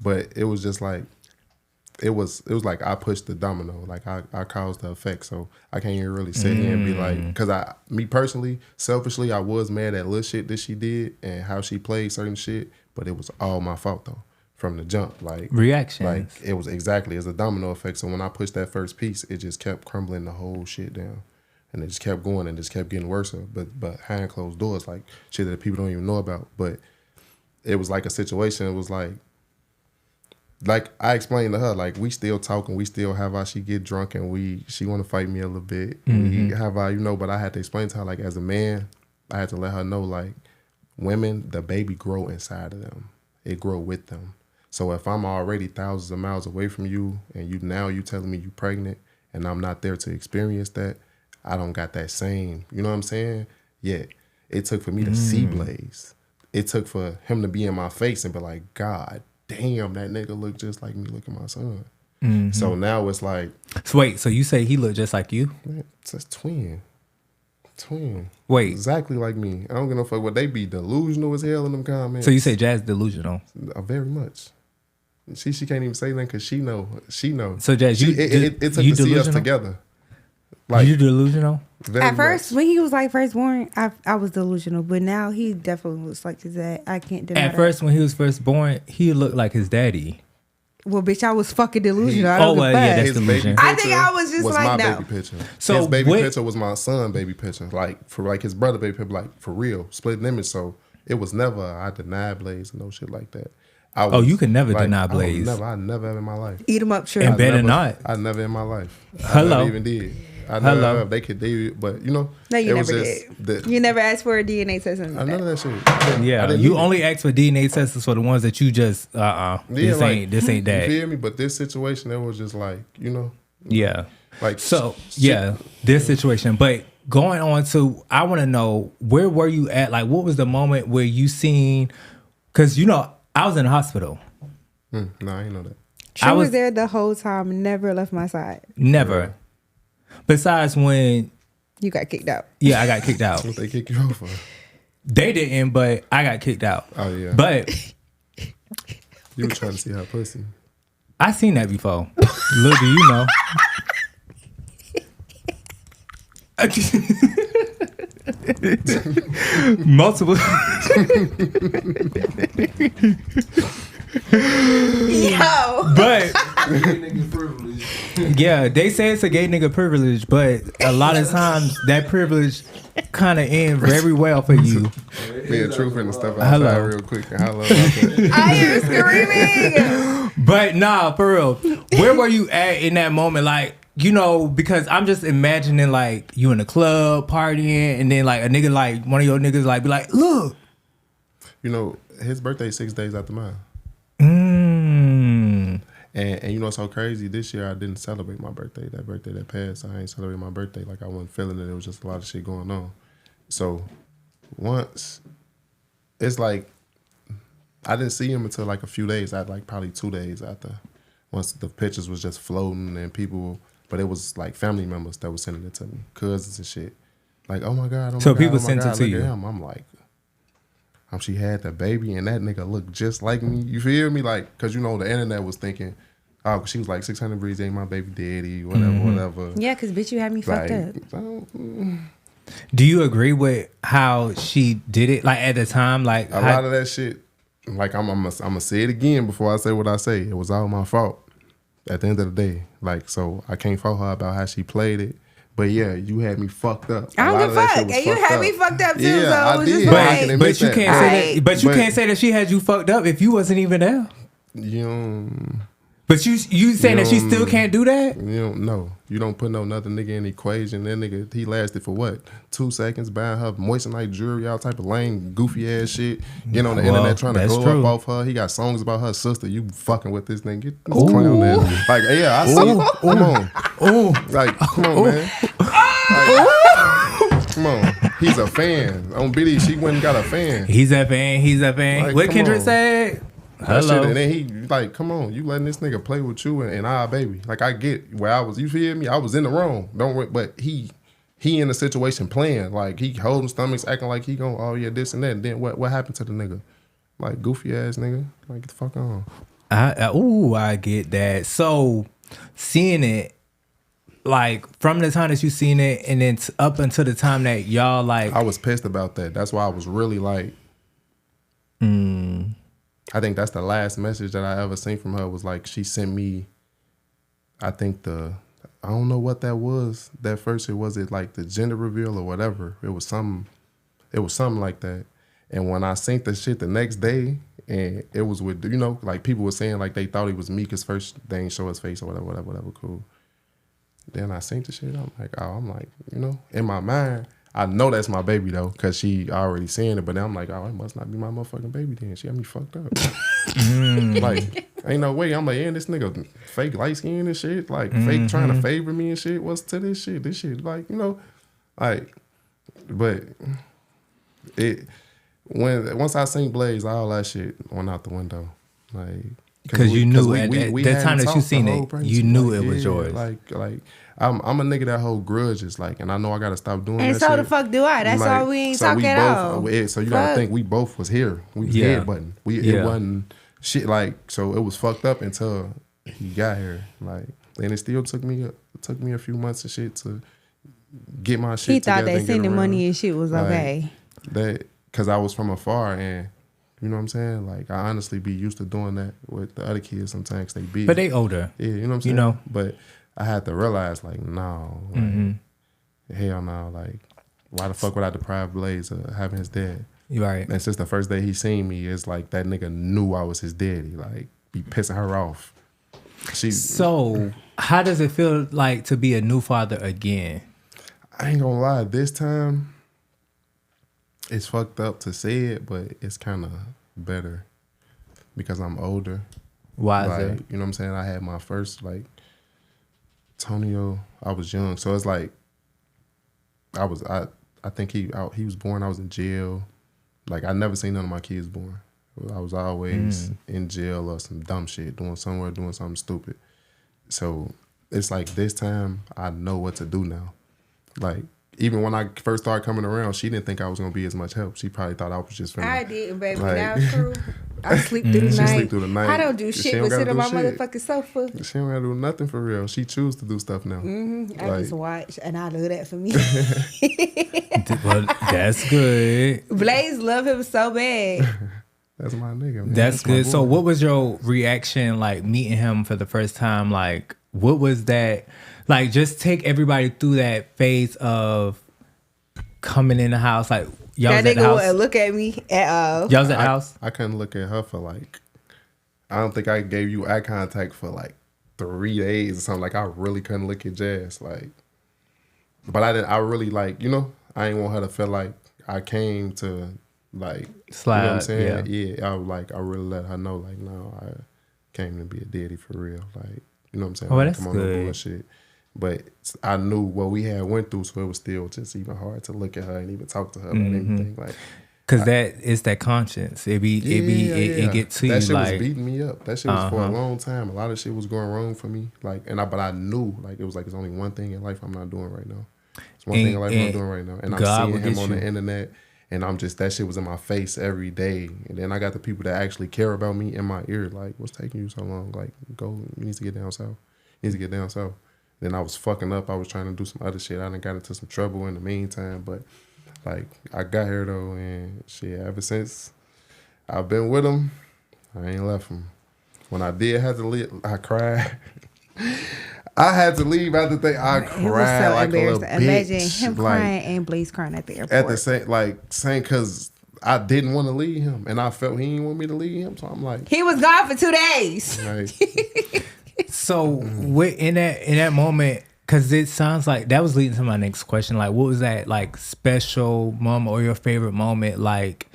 but it was just like, it was like I pushed the domino, like I caused the effect. So I can't even really sit here and be like, cause me personally, selfishly, I was mad at little shit that she did and how she played certain shit, but it was all my fault though, from the jump. Like reaction. Like it's a domino effect. So when I pushed that first piece, it just kept crumbling the whole shit down. And it just kept going and just kept getting worse. But behind closed doors, like shit that people don't even know about. But it was like a situation. It was like I explained to her, like we still talking, we still have how she get drunk and she want to fight me a little bit. We have how, but I had to explain to her, like as a man, I had to let her know, like women, the baby grow inside of them. It grow with them. So if I'm already thousands of miles away from you and you telling me you pregnant and I'm not there to experience that, I don't got that same, you know what I'm saying? Yeah. It took for me to see Blaze. It took for him to be in my face and be like, God damn, that nigga look just like me. Look at my son. So now it's like. So wait, so you say he looked just like you? Man, it's a twin. Wait. Exactly like me. I don't give no fuck what they be delusional as hell in them comments. So you say Jazz delusional? Very much. She can't even say nothing because she know. So Jazz, it took to see us together. Like, you delusional? At first, when he was like first born, I was delusional, but now he definitely looks like his dad. I can't deny that. At first, when he was first born, he looked like his daddy. Well, bitch, I was fucking delusional. I don't give a fuck. That's delusion. I think I was just like, no. Baby picture. So his baby picture was my son baby picture. Like for like his brother baby picture, like for real, split image. So it was never I denied Blaze and no shit like that. You can never deny Blaze. I never have in my life. Eat him up, sure. And better not. I never in my life. Hello. I never even did. I never have. They could, but you know. No, you never did. You never asked for a DNA test. None of that shit. Yeah, you only ask for DNA tests for the ones that you just this ain't that. You feel me? But this situation, it was just like, you know. Yeah. Like so, yeah, this situation. But going on to, I want to know, where were you at? Like, what was the moment where you seen? Because I was in the hospital. No, I didn't know that. I was there the whole time. Never left my side. Never. Yeah. Besides when you got kicked out. Yeah, I got kicked out. What they kick you out for? They didn't, but I got kicked out. Oh yeah. But you were trying to see her pussy. I seen that before. Little do you know. Multiple. Yo. But yeah, they say it's a gay nigga privilege, but a lot of times that privilege kind of ends very well for you. Me and Truth and stuff outside real quick. Hello. I am screaming. But nah, for real. Where were you at in that moment? Like, because I'm just imagining like you in the club partying and then like a nigga, like one of your niggas like be like, look. His birthday 6 days after mine. And it's so crazy. This year I didn't celebrate my birthday. That birthday that passed, I ain't celebrate my birthday. Like I wasn't feeling it. It was just a lot of shit going on. So once, it's like, I didn't see him until like a few days. I had like probably 2 days after. Once the pictures was just floating and people, but it was like family members that were sending it to me, cousins and shit. Like, oh my God. So people sent it to you. I'm like, she had the baby and that nigga looked just like me. You feel me? Like, cause the internet was thinking, oh, she was like 600 Breezy ain't my baby daddy, whatever. Yeah, cause bitch, you had me fucked up. Do you agree with how she did it? Like at the time, like a lot of that shit. Like I'm gonna say it again before I say what I say. It was all my fault. At the end of the day, like so, I can't fault her about how she played it. But yeah, you had me fucked up. I don't give a fuck. And you had me fucked up too. Yeah, so I did. But you can't say that. But you can't say that she had you fucked up if you wasn't even there. But you saying that she still can't do that? No. You don't put no another nigga in the equation. That nigga, he lasted for what? 2 seconds buying her moissanite jewelry, all type of lame, goofy ass shit. Getting on the internet trying to go up off her. He got songs about her sister. You fucking with this nigga. Get this clown ass. Like, yeah, I see it. Come on. Like, come on, man. Like, come on. He's a fan. On BD, she went and got a fan. He's a fan. Like, what Kendrick said? Hello. And then he like, come on, you letting this nigga play with you and our baby. Like I get where I was, you feel me? I was in the wrong. But he in the situation playing. Like he holding stomachs, acting like he going, oh yeah, this and that. And then what happened to the nigga? Like goofy ass nigga. Like get the fuck on. I get that. So seeing it, like from the time that you seen it and then up until the time that y'all like, I was pissed about that. That's why I was really like, I think that's the last message that I ever seen from her was like she sent me, I think I don't know what that was. That first, was it like the gender reveal or whatever? It was something like that. And when I synced the shit the next day, and it was with, you know, like people were saying like they thought it was me because first they didn't show his face or whatever, cool. Then I synced the shit. I'm like, you know, in my mind, I know that's my baby though, because she already seen it. But then I'm like, oh, it must not be my motherfucking baby then. She got me fucked up. Like, ain't no way. I'm like, this nigga fake light skin and shit. Like, fake trying to favor me and shit. What's to this shit? This shit, like, you know, like, but once I seen Blaze, all that shit went out the window. Like, because you knew at that time that you seen it, you knew it was yours. Like I'm a nigga that hold grudges, like, and I know I gotta stop doing that. And so shit. The fuck do I? That's why we ain't talking at all. So you gotta think we both was here. We was headbutting. It wasn't shit like, so it was fucked up until he got here. Like, and it still took me a few months of shit to get my shit together. He thought that sending money and shit was okay. That because I was from afar, and you know what I'm saying? Like, I honestly be used to doing that with the other kids sometimes. They be, but they older. Yeah, you know what I'm saying? You know? But I had to realize, like, no, like, hell no, like, why the fuck would I deprive Blaze of having his dad? You right. And since the first day he seen me, it's like that nigga knew I was his daddy. Like, be pissing her off. So, how does it feel like to be a new father again? I ain't gonna lie, this time, it's fucked up to say it, but it's kind of better because I'm older. Wiser. Like, you know what I'm saying? I had my first, like, Tonio, I was young. So it's like, I think he was born, I was in jail. Like, I never seen none of my kids born. I was always in jail or some dumb shit, doing something stupid. So it's like this time, I know what to do now. Like, even when I first started coming around, she didn't think I was gonna be as much help. She probably thought I was just finna. I didn't, baby. Like, Now it's true. I sleep through the night. She sleep through the night. I don't do shit but sit on my motherfucking sofa. She don't gotta do nothing for real. She choose to do stuff now. I just watch, and I love that for me. Well, that's good. Blaze love him so bad. That's my nigga, man. That's good. So what was your reaction like meeting him for the first time? Like, what was that? Like, just take everybody through that phase of coming in the house. Like, y'all that was at the nigga house. wouldn't look at me at all. Y'all was at the house? I couldn't look at her for like, I don't think I gave you eye contact for like 3 days or something. Like, I really couldn't look at Jazz. Like, but I really like, you know, I ain't want her to feel like I came to like, slide. You know what I'm saying? Yeah. I really let her know, like, no, I came to be a daddy for real. Like, you know what I'm saying? Oh, like, that's come on, good. no bullshit. But I knew what we had went through, so it was still just even hard to look at her and even talk to her about anything. Like, cause it's that conscience. It get to you. That shit like, was beating me up. That shit was for a long time. A lot of shit was going wrong for me. Like, but I knew, like, it was like it's only one thing in life I'm not doing right now. It's one thing in life I'm not doing right now, and I'm seeing him on the internet. And I'm just, that shit was in my face every day. And then I got the people that actually care about me in my ear. Like, what's taking you so long? Like, go, you need to get down south. You need to get down south. Then I was fucking up. I was trying to do some other shit. I done got into some trouble in the meantime. But, like, I got here, though. And shit, ever since I've been with him, I ain't left him. When I did have to leave, I cried. I had to leave after the thing. I cried so like a little bitch. Imagine him crying and Blaze crying at the airport. At the same, because I didn't want to leave him, and I felt he didn't want me to leave him. So I'm like, he was gone for 2 days. Like, so in that moment, because it sounds like that was leading to my next question. Like, what was that like special moment or your favorite moment? Like,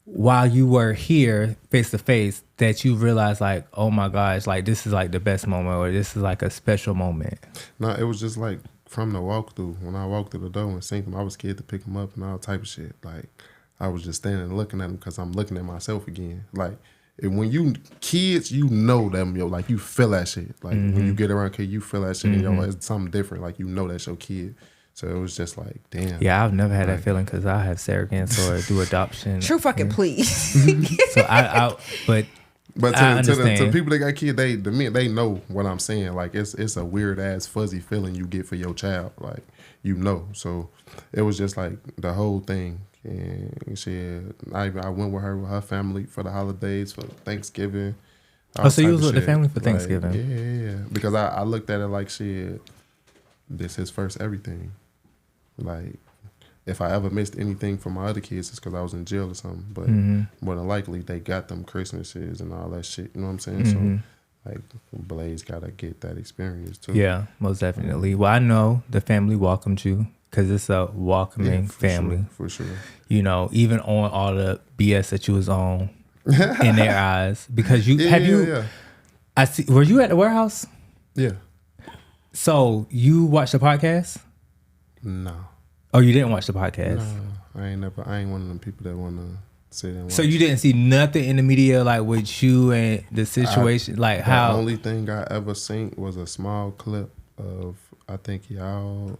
while you were here face to face, that you realized like, oh my gosh, like this is like the best moment, or this is like a special moment? No, it was just like from the walkthrough. When I walked through the door and seen him, I was scared to pick him up and all type of shit. Like, I was just standing and looking at him because I'm looking at myself again. Like, when you kids, you know them, yo, like you feel that shit. Like when you get around kids, you feel that shit, and yo, it's something different. Like, you know that's your kid. So it was just like, damn. Yeah, I've never had that feeling because I have surrogates or do adoption. True fucking please. So but to people that got kids, they know what I'm saying. Like, it's a weird ass fuzzy feeling you get for your child. Like, you know. So it was just like the whole thing. And I went with her family for the holidays, for Thanksgiving. Oh, so you was with the shit. family for Like, Thanksgiving? Yeah. Because I looked at it like, shit, this his first everything. Like, if I ever missed anything from my other kids, it's because I was in jail or something. But more than likely, they got them Christmases and all that shit. You know what I'm saying? So, like, Blaze got to get that experience, too. Yeah, most definitely. Well, I know the family welcomed you because it's a welcoming family. For sure. You know, even on all the BS that you was on in their eyes. Because you I see. Were you at the warehouse? Yeah. So you watched the podcast? No. Oh, you didn't watch the podcast? No, I ain't one of them people that want to sit and watch. So you didn't see nothing in the media like with you and the situation, like how? The only thing I ever seen was a small clip of, I think it was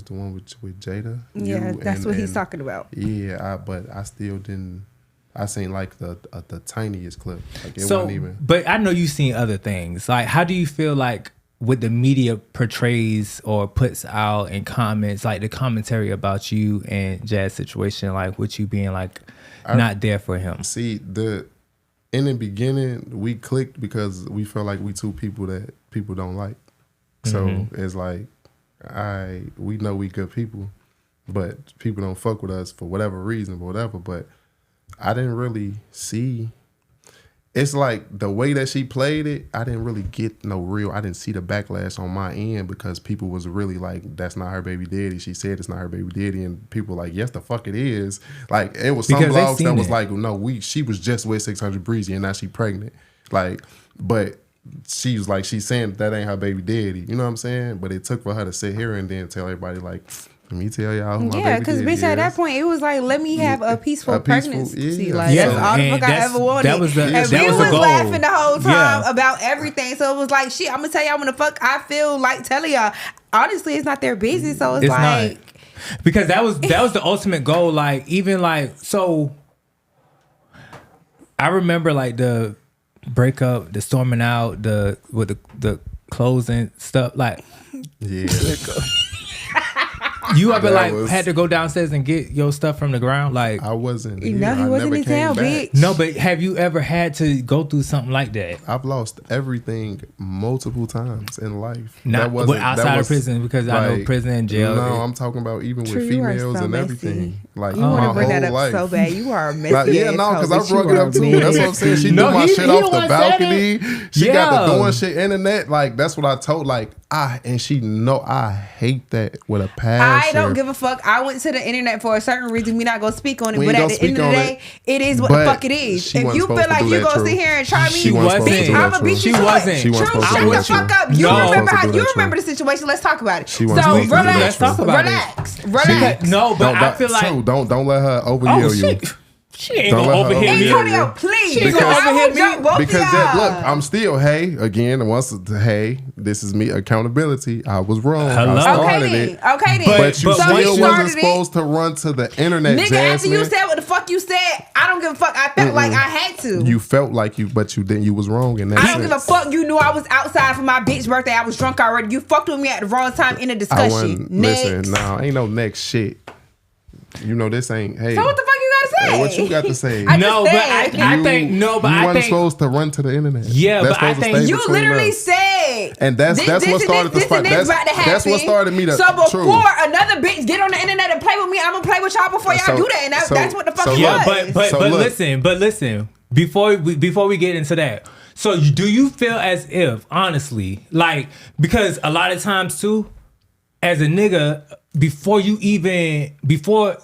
the one with Jada. Yeah, that's what he's talking about. Yeah, but I still didn't. I seen like the tiniest clip. Like it wasn't even. But I know you've seen other things. Like, how do you feel like what the media portrays or puts out in comments, like the commentary about you and Jaz's situation, like with you being like not there for him? See, in the beginning we clicked because we felt like we two people that people don't like. So it's like we know we good people, but people don't fuck with us for whatever reason or whatever. But I didn't really see. It's like the way that she played it, I didn't really get I didn't see the backlash on my end because people was really like, that's not her baby daddy. She said it's not her baby daddy. And people were like, yes, the fuck it is. Like, it was some blogs that was like, no, she was just with 600 Breezy and now she pregnant. Like, but she was like, she's saying that ain't her baby daddy. You know what I'm saying? But it took for her to sit here and then tell everybody like, let me tell y'all who my baby daddy is. Yeah, because bitch, at that point, it was like, let me have a peaceful pregnancy. Yeah. Like, that's all the fuck I ever wanted. That was the, and that we was was the goal. laughing the whole time about everything. So it was like, shit, I'm going to tell y'all when the fuck I feel like telling y'all. Honestly, it's not their business. So it's like. Not. Because that was the ultimate goal. Like, even like, so I remember like the breakup, the storming out, with the closing stuff. Like, yeah. You ever had to go downstairs and get your stuff from the ground? Like, I wasn't. You know, he wasn't in town, bitch. No, but have you ever had to go through something like that? I've lost everything multiple times in life. Not outside of prison, because I know prison and jail. No, I'm talking about even with females and everything. Like, you want to bring that up life. so bad. You are a messy. Like, yeah, no, because I brought it up too. That's what I'm saying. She threw my shit off the balcony. She got the doing shit internet. Like, that's what I told. Like, and she know I hate that with a passion. I don't give a fuck. I went to the internet for a certain reason. We not gonna speak on it, but at the end of the day, it is what the fuck it is. If you feel like you gonna sit here and try me, bitch, I'm gonna beat you to it. True, shut the fuck up. You remember the situation. Let's talk about it. So relax. No, but I feel like don't let her overhear you. She ain't gonna overhear me. Antonio, please. She ain't gonna overhear me. Because look, I'm still, this is me, accountability. I was wrong. Hello. I started it. Okay then. But you still wasn't supposed to run to the internet, nigga, Jazmine. after you said what the fuck you said, I don't give a fuck. I felt like I had to. You felt like but you didn't. You was wrong in that I don't give a fuck. You knew I was outside for my bitch birthday. I was drunk already. You fucked with me at the wrong time in the discussion. Listen, ain't no next shit. You know this ain't. Hey, so what the fuck you gotta say? Hey, what you got to say? I think you weren't supposed to run to the internet. Yeah, but I think you literally said, and that's what started the spot. That's what started me to. So before another bitch get on the internet and play with me, I'm gonna play with y'all before y'all do that, and that's what the fuck it was. But listen. Before we get into that, so do you feel as if, honestly, like, because a lot of times too, as a nigga, before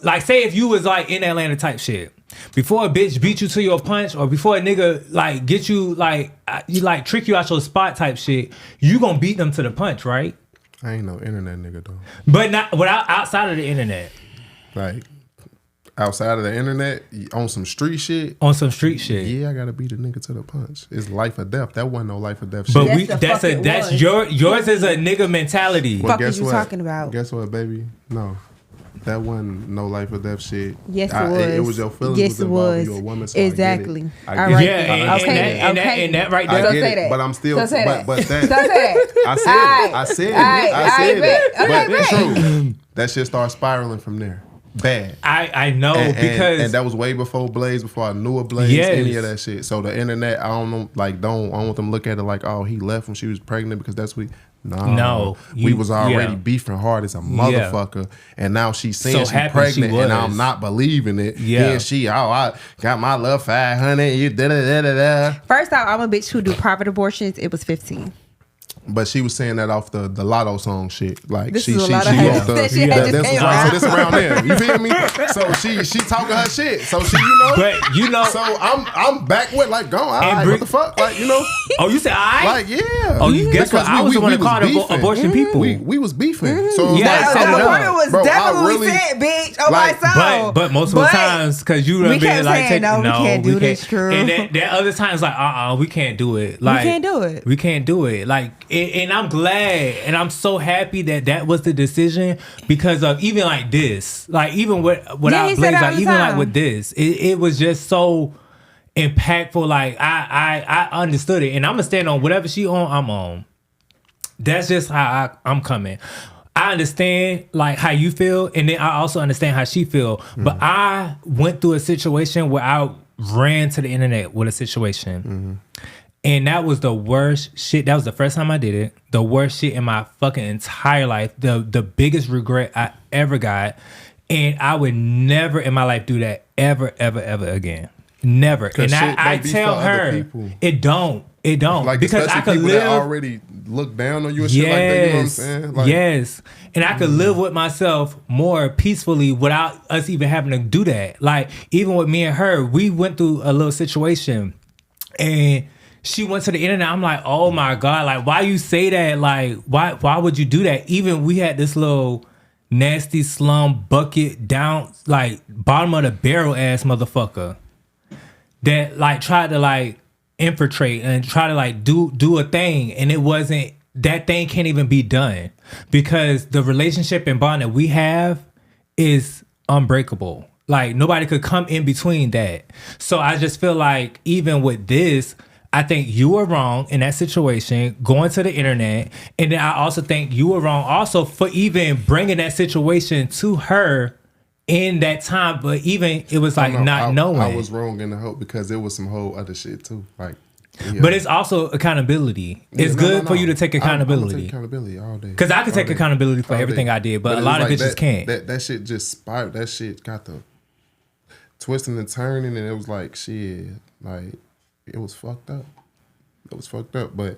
like, say if you was like in Atlanta type shit, before a bitch beat you to your punch, or before a nigga like get you like trick you out your spot type shit, you gonna beat them to the punch, right? I ain't no internet nigga though. But not outside of the internet. Like outside of the internet, on some street shit. Yeah, I gotta beat a nigga to the punch. It's life or death. That wasn't no life or death shit. But yours is a nigga mentality. What the fuck are you talking about? Guess what, baby? No. That wasn't no life or death shit. Yes, it was. It was your feelings. Yes, it was. You a woman, so exactly. I All right. Yeah, okay. And that right there. I get it, but I'm still. But that. I said it. But true. That shit started spiraling from there. bad. I know because that was way before Blaze, before I knew of Blaze, any of that shit. So the internet, I don't know, like, I don't want them to look at it like, oh, he left when she was pregnant because that's what. No, we was already beefing hard as a motherfucker, and now she's saying she's pregnant, and I'm not believing it. Yeah, and she, I got my love 500. You da da da da. First off, I'm a bitch who do private abortions. It was 15. But she was saying that off the Lotto song shit. Like this she is a wrote that shit this was right. So this around there. You feel me? So she talking her shit. So she, But So I'm back with like going. All right, what the fuck? Like Oh, you said I? Like yeah. Oh, you guess what? I was the one to call the abortion people. We was beefing. So yeah, the woman was definitely said, bitch. Oh my soul. But multiple times because you done been like, no, we can't do this. True. And that other times like, we can't do it. Like we can't do it. We can't do it. Like. And I'm glad and I'm so happy that was the decision because of even like this, like even without Blaze, like even like with this, it was just so impactful. Like I understood it, and I'm gonna stand on whatever she on, I'm on. That's just how I'm coming. I understand like how you feel, and then I also understand how she feel. But I went through a situation where I ran to the internet with a situation. And that was the worst shit. That was the first time I did it. The worst shit in my fucking entire life. The biggest regret I ever got. And I would never in my life do that ever again. Never. And I tell her, it don't. Like, because I could live. That already look down on you and shit like that. You know what I'm saying? Like, yes. And I could live with myself more peacefully without us even having to do that. Like, even with me and her, we went through a little situation. And she went to the internet. I'm like, oh my God, like, why you say that? Like, why would you do that? Even we had this little nasty slum bucket down, like, bottom of the barrel ass motherfucker that, like, tried to, like, infiltrate and try to, like, do a thing. And it wasn't, that thing can't even be done because the relationship and bond that we have is unbreakable. Like, nobody could come in between that. So I just feel like even with this, I think you were wrong in that situation, going to the internet. And then I also think you were wrong also for even bringing that situation to her in that time. But even it was like not knowing. I was wrong in the hope because there was some whole other shit too. Like, yeah. But it's also accountability. It's good for you to take accountability. Take accountability all day. Because I could take accountability for everything I did, but a lot of bitches can't. That shit just spiraled. That shit got the twisting and turning, and it was like shit. Like, it was fucked up. But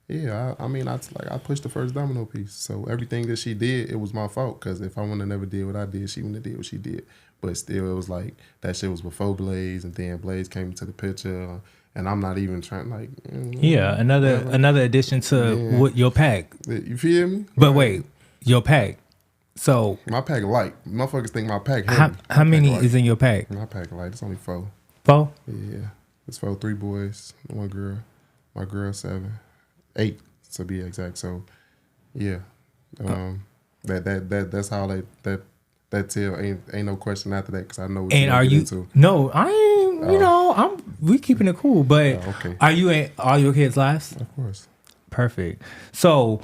yeah, I mean, I pushed the first domino piece. So everything that she did, it was my fault. Because if I wouldn't have never did what I did, she wouldn't have did what she did. But still, it was like that shit was before Blaze, and then Blaze came into the picture, and I'm not even trying like. Yeah, another addition to what your pack. You feel me? But wait, your pack. So my pack light. Motherfuckers think my pack heavy. How many is in your pack? My pack light. It's only 4. 4? Yeah. It's 4, 3 boys, 1 girl. My girl 7, 8 to be exact. So, yeah, that's how that tell ain't no question after that because I know what you're into. No, I ain't. You know, we keeping it cool. But okay. Are you in all your kids' lives? Of course. Perfect. So,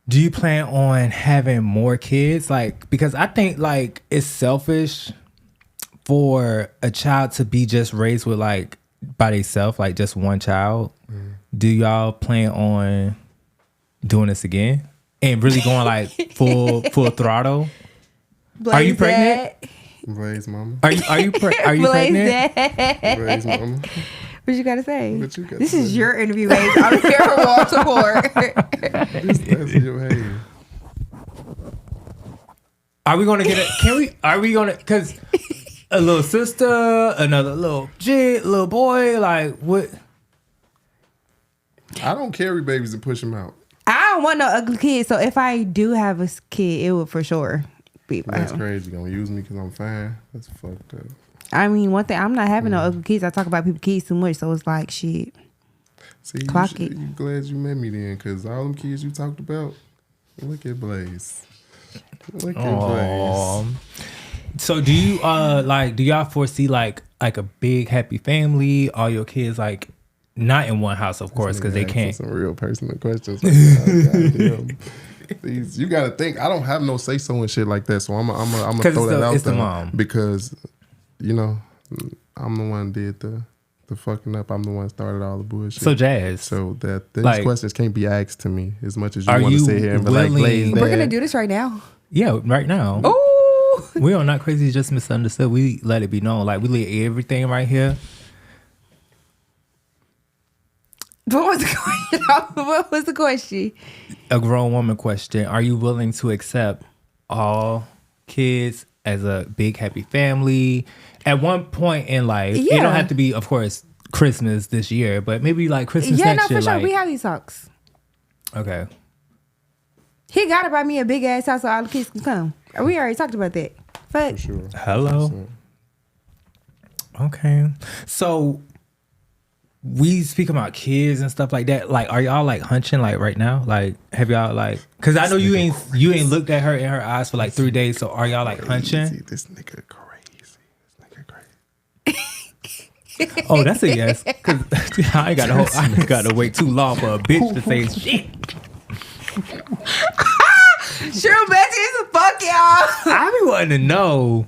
do you plan on having more kids? Like, because I think like it's selfish for a child to be just raised with like by themselves, like just one child. Do y'all plan on doing this again and really going like full throttle? Blaze, are you pregnant? Blaze mama. Are you pregnant? Blaze mama. What you gotta say? This is your interview, Blaze. I'm here for wall support. That's your hater. Are we gonna get it? Are we gonna? Because a little sister, another little little boy, like what? I don't carry babies and push them out. I don't want no ugly kids. So if I do have a kid, it would for sure be by That's him. crazy. You gonna use me because I'm fine? That's fucked up. I mean, one thing, I'm not having no ugly kids. I talk about people's kids too much, so it's like shit. See, Clock it. You glad you met me then, because all them kids you talked about, look at Blaze. Look at Blaze. So do you do y'all foresee like a big happy family? All your kids like not in one house, of course, because they can't. Some real personal questions. Like, You gotta think. I don't have no say so and shit like that, so I'm gonna throw that out it's there the mom. because you know I'm the one did the fucking up. I'm the one started all the bullshit. So Jazz, So that these like, questions can't be asked to me as much as you are want to you sit here and be like, willing- Blaze, We're gonna Dad. do this right now. yeah, right now. Oh, We are not crazy, just misunderstood. We let it be known. Like, we let everything right here. what was the question? What was the question? A grown woman question. Are you willing to accept all kids as a big happy family? At one point in life, it Yeah. don't have to be, of course, Christmas this year, but maybe like Christmas Yeah, no, next for year. sure. Like, We have these talks. okay. He gotta buy me a big ass house so all the kids can come. We already talked about that. Fuck. For sure. Hello. Okay. So we speak about kids and stuff like that. Like, are y'all like hunching like right now? Like, have y'all like? Because I know you ain't looked at her in her eyes for like 3 days. So are y'all like hunching? This nigga crazy. Oh, that's a yes. Because I ain't got to wait too long for a bitch to say shit. Sure, bitch, it's a fuck y'all. I be wanting to know.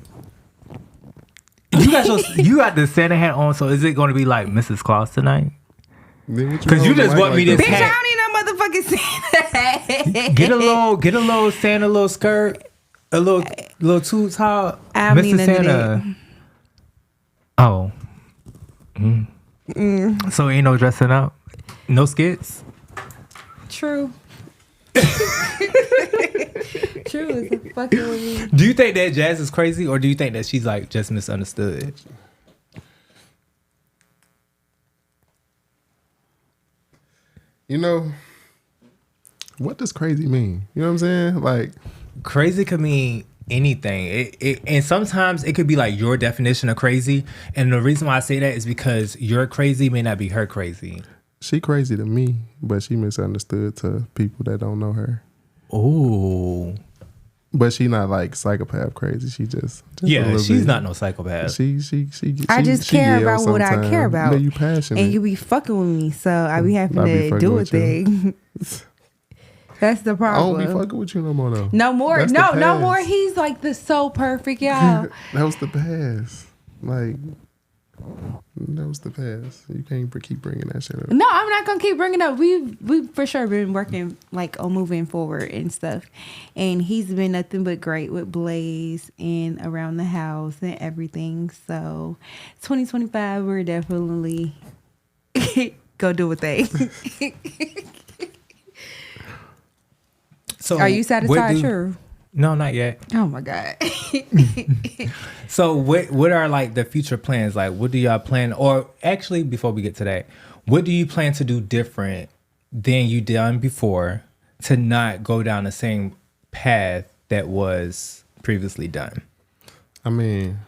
You got the Santa hat on, so is it going to be like Mrs. Claus tonight? Because you just want me to- Bitch, hat. I don't need no motherfucking Santa. Get a little Santa, little skirt, a little too tall. I don't need Mr. none of Santa. Oh. So ain't no dressing up, no skits. True. True is a fucking with me. Do you think that Jazz is crazy, or do you think that she's like just misunderstood? You know, what does crazy mean? You know what I'm saying? Like, Crazy could mean anything. And sometimes it could be like your definition of crazy. And the reason why I say that is because your crazy may not be her crazy. she crazy to me, but she misunderstood to people that don't know her. Oh. But she not like psychopath crazy. She just a Yeah, little she's bit. not no psychopath. I just care about what I care about. Yeah, you passionate. And you be fucking with me, so I be having I be to fucking do a with you. thing. That's the I problem. don't be fucking with you no more though. No more. That's the No, no past. more. He's like the so perfect, y'all. That was the past. Like, that was the past. You can't keep bringing that shit up. No, I'm not gonna keep bringing up. We've for sure been working like on moving forward and stuff, and he's been nothing but great with Blaze and around the house and everything. So, 2025, we're definitely go do a thing. So Are you satisfied? Sure. No, not yet. Oh my god. So what are like the future plans? Like, what do y'all plan? Or actually, before we get to that, what do you plan to do different than you done before to not go down the same path that was previously done? I mean,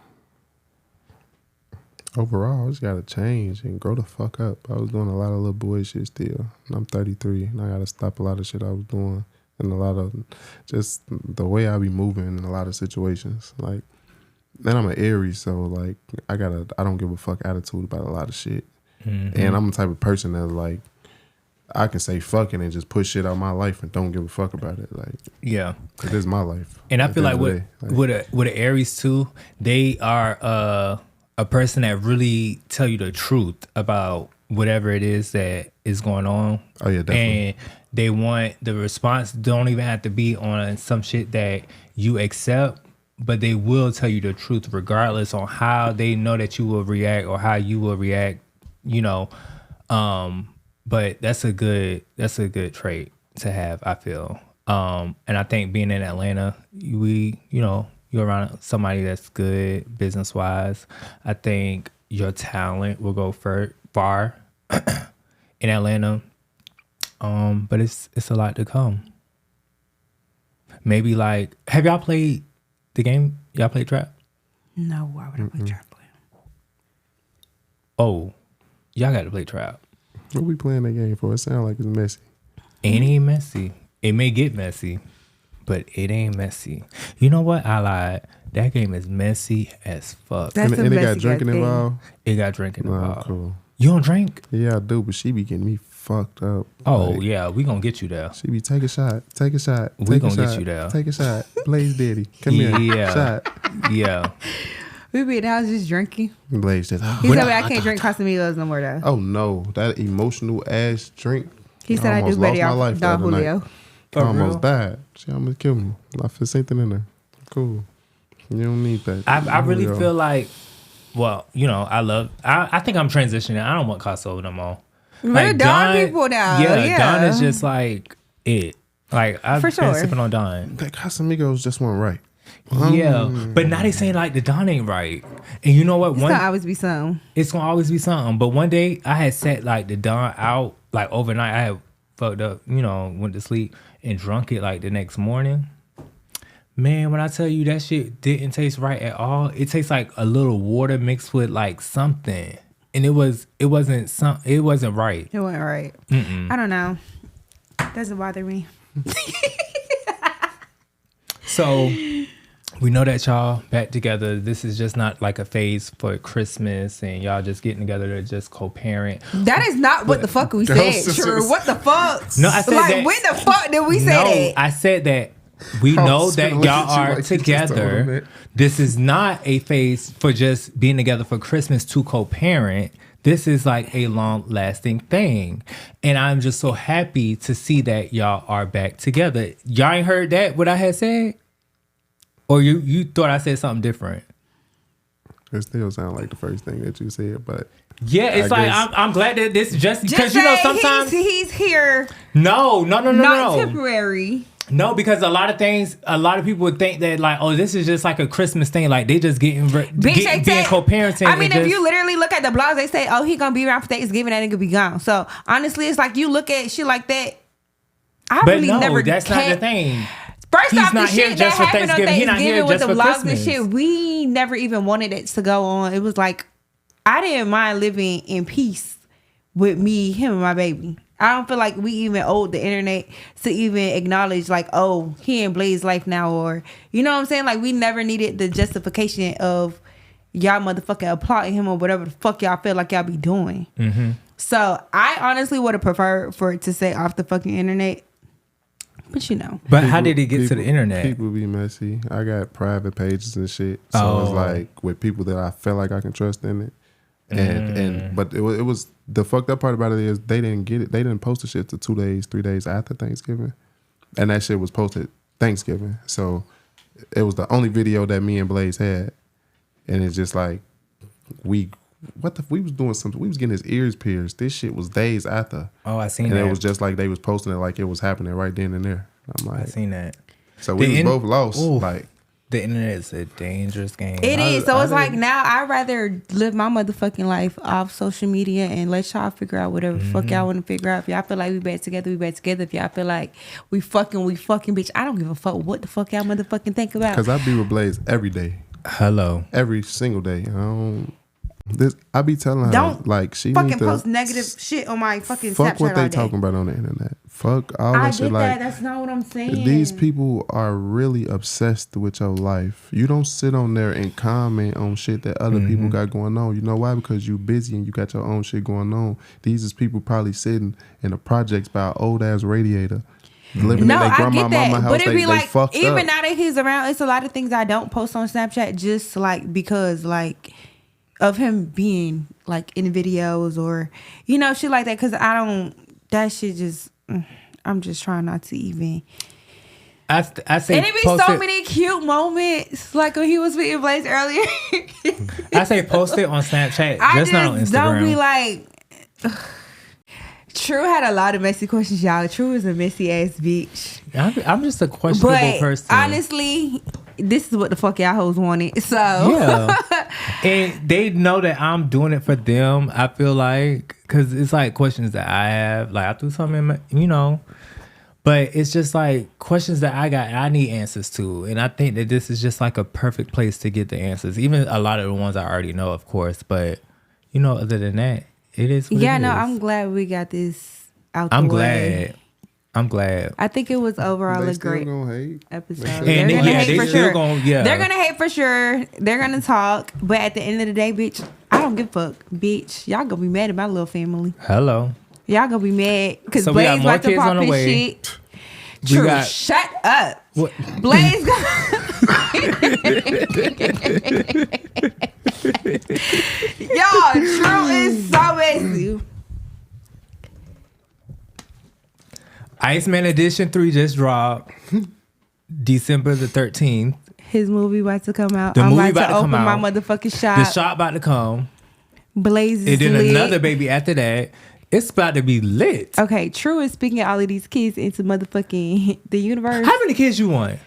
overall, I just gotta change and grow the fuck up. I was doing a lot of little boy shit still. And I'm 33, and I gotta stop a lot of shit I was doing, and a lot of just the way I be moving in a lot of situations. Like, and I'm an Aries, so like I don't give a fuck attitude about a lot of shit. Mm-hmm. And I'm the type of person that like I can say fucking and just push shit out of my life and don't give a fuck about it. Like, Yeah. it is my life. And I At feel the like end of the day. with an Aries too, they are a person that really tell you the truth about whatever it is that is going on. Oh yeah, definitely. And they want the response don't even have to be on some shit that you accept, but they will tell you the truth regardless on how they know that you will react or how you will react, you know. But that's a good trait to have, I feel. And I think being in Atlanta, you're around somebody that's good business wise. I think your talent will go far in Atlanta. But it's a lot to come. Maybe like, have y'all played the game? Y'all play Trap? No, why would I play trap? Oh, y'all got to play Trap. What we playing that game for? It sounds like it's messy. It ain't messy. It may get messy, but it ain't messy. You know what? I lied. That game is messy as fuck. That's And it got messy drinking thing. involved. It got drinking Nah, involved. cool. You don't drink? Yeah, I do, but she be getting me fucked up. Oh, Like, yeah. We gonna get you there. she be take a shot. We gonna get you there. Take a shot. Blaze Daddy, come here. Yeah. Shot. Yeah. We be in the house just drinking. Blaze just. He said I can't drink Casamigos no more though. Oh no, that emotional ass drink. He said I do almost better lost my off life the Don other night. Julio. I For almost real? died. She almost killed me. I feel something in there. Cool. You don't need that. I really Julio. feel like, well, you know, I think I'm transitioning. I don't want Caso no more. We're Don people now. Yeah. Don is just like it. Like, I've For been sure. sipping on Don. That Casamigos just weren't right. Yeah. But now they saying like the Don ain't right. And you know what? It's gonna always be something. It's gonna always be something. But one day I had set like the Don out like overnight. I had fucked up, you know, went to sleep and drunk it like the next morning. Man, when I tell you that shit didn't taste right at all, it tastes like a little water mixed with like something, and it wasn't right. It wasn't right. I don't know. Doesn't bother me. So we know that y'all back together. This is just not like a phase for Christmas, and y'all just getting together to just co-parent. That is not what the fuck we said. True. What the fuck? No, I said like that. when the fuck did we say that? I said that. We know that spinning y'all at you are like you just told him together. that. This is not a phase for just being together for Christmas to co-parent. This is like a long-lasting thing. And I'm just so happy to see that y'all are back together. Y'all ain't heard that, what I had said? Or you thought I said something different? It still sound like the first thing that you said, but Yeah, it's I like guess- I'm glad that this just because Just you know say sometimes he's here, no. not temporary. No, because a lot of people would think that like, oh, this is just like a Christmas thing. Like they just being co-parenting. I mean, and if just- you literally look at the blogs, they say, oh, he gonna be around for Thanksgiving, that nigga be gone. So honestly, it's like you look at shit like that. I but really no, never that's not the can't- thing. First He's off, the not here shit just that for happened on Thanksgiving. He not here Thanksgiving with just the for vlogs and Christmas. shit, we never even wanted it to go on. It was like, I didn't mind living in peace with me, him, and my baby. I don't feel like we even owed the internet to even acknowledge like, oh, he in Blaze life now, or you know what I'm saying? Like we never needed the justification of y'all motherfucking applauding him or whatever the fuck y'all feel like y'all be doing. Mm-hmm. So I honestly would have preferred for it to say off the fucking internet. But you know. But how did it get to the internet? People be messy. I got private pages and shit, so it's like with people that I feel like I can trust in it. But it was the fucked up part about it is they didn't get it. They didn't post the shit to 2 days, 3 days after Thanksgiving, and that shit was posted Thanksgiving. So it was the only video that me and Blaze had, and it's just like we was doing something. We was getting his ears pierced. This shit was days after. Oh, I seen and that. it was just like they was posting it like it was happening right then and there. I'm like, I seen that. so we was both lost. Ooh. Like The internet is a dangerous game. It is. So I it's like didn't- now I'd rather live my motherfucking life off social media and let y'all figure out whatever the fuck y'all want to figure out. If y'all feel like we back together, we back together. If y'all feel like we fucking, bitch. I don't give a fuck what the fuck y'all motherfucking think about. because I be with Blaze every day, Hello. every single day. I be telling her Don't like she fucking need to post negative shit on my fucking fuck Snapchat what they all day. talking about on the internet. Fuck all I that shit. get Like that. That's not what I'm saying. these people are really obsessed with your life. You don't sit on there and comment on shit that other people got going on. You know why? Because you busy and you got your own shit going on. These is people probably sitting in the projects by an old ass radiator. Living No, in their I grandma get that, mama house. but it'd be they like fucked even up. now that he's around, it's a lot of things I don't post on Snapchat just like because like of him being like in videos or you know shit like that. Because I don't. That shit just. I'm just trying not to even. I say And it be post so it, many cute moments, like when he was with Blaze earlier. I say post it on Snapchat, I just not on just Instagram. don't be like. True had a lot of messy questions, y'all. True is a messy ass bitch. I'm just a questionable But person. honestly, this is what the fuck y'all hoes wanted. So Yeah. And they know that I'm doing it for them. I feel like, because it's like questions that I have. Like I threw something in my, you know. But it's just like questions that I got, I need answers to. And I think that this is just like a perfect place to get the answers. Even a lot of the ones I already know, of course. But, you know, other than that, it is what yeah, it no, is. I'm glad we got this out the I'm way. glad. I'm glad. I think it was overall They a still great gonna hate. episode. And They're gonna hate they for still sure. gonna, yeah. They're gonna hate for sure. They're gonna talk, but at the end of the day, bitch, I don't give a fuck, bitch. Y'all gonna be mad at my little family. Hello. Y'all gonna be mad because So we got Blaze more about to kids pop on the his way. shit. True, shut up. What? Blaze got. Y'all, True is so messy. Iceman Edition 3 just dropped December the 13th. His movie about to come out. The I'm movie about to come open out. my motherfucking shop. The shop about to come. Blaze is And then lit. another baby after that. It's about to be lit. Okay, True is speaking all of these kids into motherfucking the universe. How many kids you want?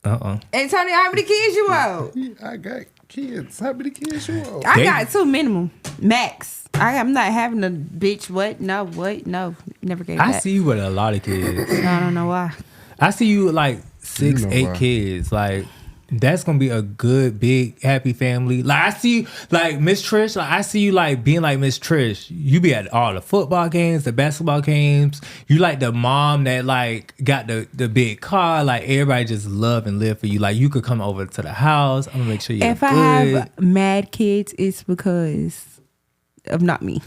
Antonio, how many kids you want? I got kids. How many kids you want? I got 2 minimum. Max. I'm not having a bitch. What? No, never gave I that. see you with a lot of kids. I don't know why. I see you like 6, You know 8 why. kids. Like that's gonna be a good, big, happy family. Like I see you like Miss Trish. Like I see you like being like Miss Trish. You be at all the football games, the basketball games. You like the mom that like got the big car. Like everybody just love and live for you. Like you could come over to the house. I'm gonna make sure you're If good. I have mad kids, it's because of not me.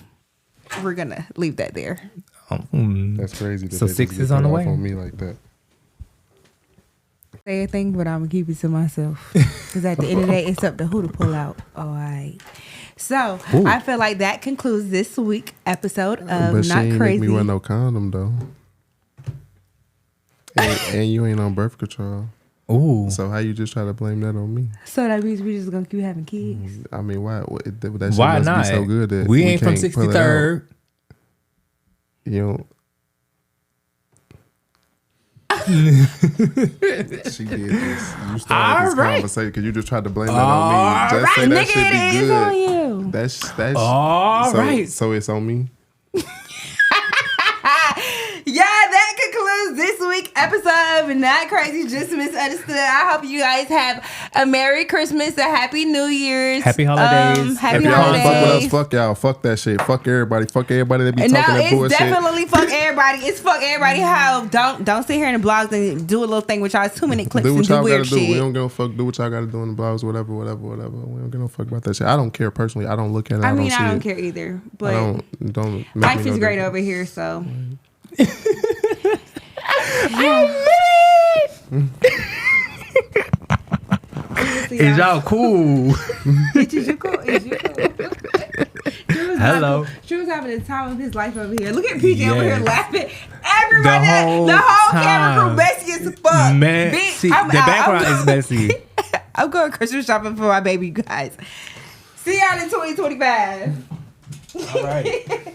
We're gonna leave that there. That's crazy. That So they 6 just is get on the cut way. off on me like that. Say a thing, but I'm gonna keep it to myself. Because at the end of the day, it's up to who to pull out. All right. So Ooh. I feel like that concludes this week episode of But she Not ain't Crazy. make me wear no condom though. and you ain't on birth control. Ooh. So how you just try to blame that on me? So that means we just gonna keep having kids. I mean, why? That shit Why must not? be so good that we ain't from can't pull it out. 63rd. You know. She did this. You started this conversation because you just tried to blame that on me. Just say that Nigga, shit it be is good. on you. That's All so, right. So it's on me. Yeah, that concludes this week episode of Not Crazy, Just Misunderstood. I hope you guys have a Merry Christmas, a Happy New Year's. Happy holidays. Happy If y'all holidays. fuck with us, fuck y'all. Fuck that shit. Fuck everybody. Fuck everybody that be talking No, that it's bullshit. definitely fuck everybody. It's fuck everybody. How don't sit here in the blogs and do a little thing with y'all 2-minute clips Do and what do y'all weird gotta do. shit. We don't give a fuck. Do what y'all gotta do in the blogs, whatever. We don't give no fuck about that shit. I don't care personally. I don't look at it. I mean, see I don't it. care either. I But don't. Make life me is no great different. over here, so. Is y'all cool? Is you cool? Is you cool? Hello. She was having the time of his life over here. Look at PJ over here Yes. laughing. Everybody, The the whole whole camera crew time. messy as fuck. Man, Bitch, see, I'm the out. background is messy. I'm going Christmas shopping for my baby, you guys. See y'all in 2025. All right.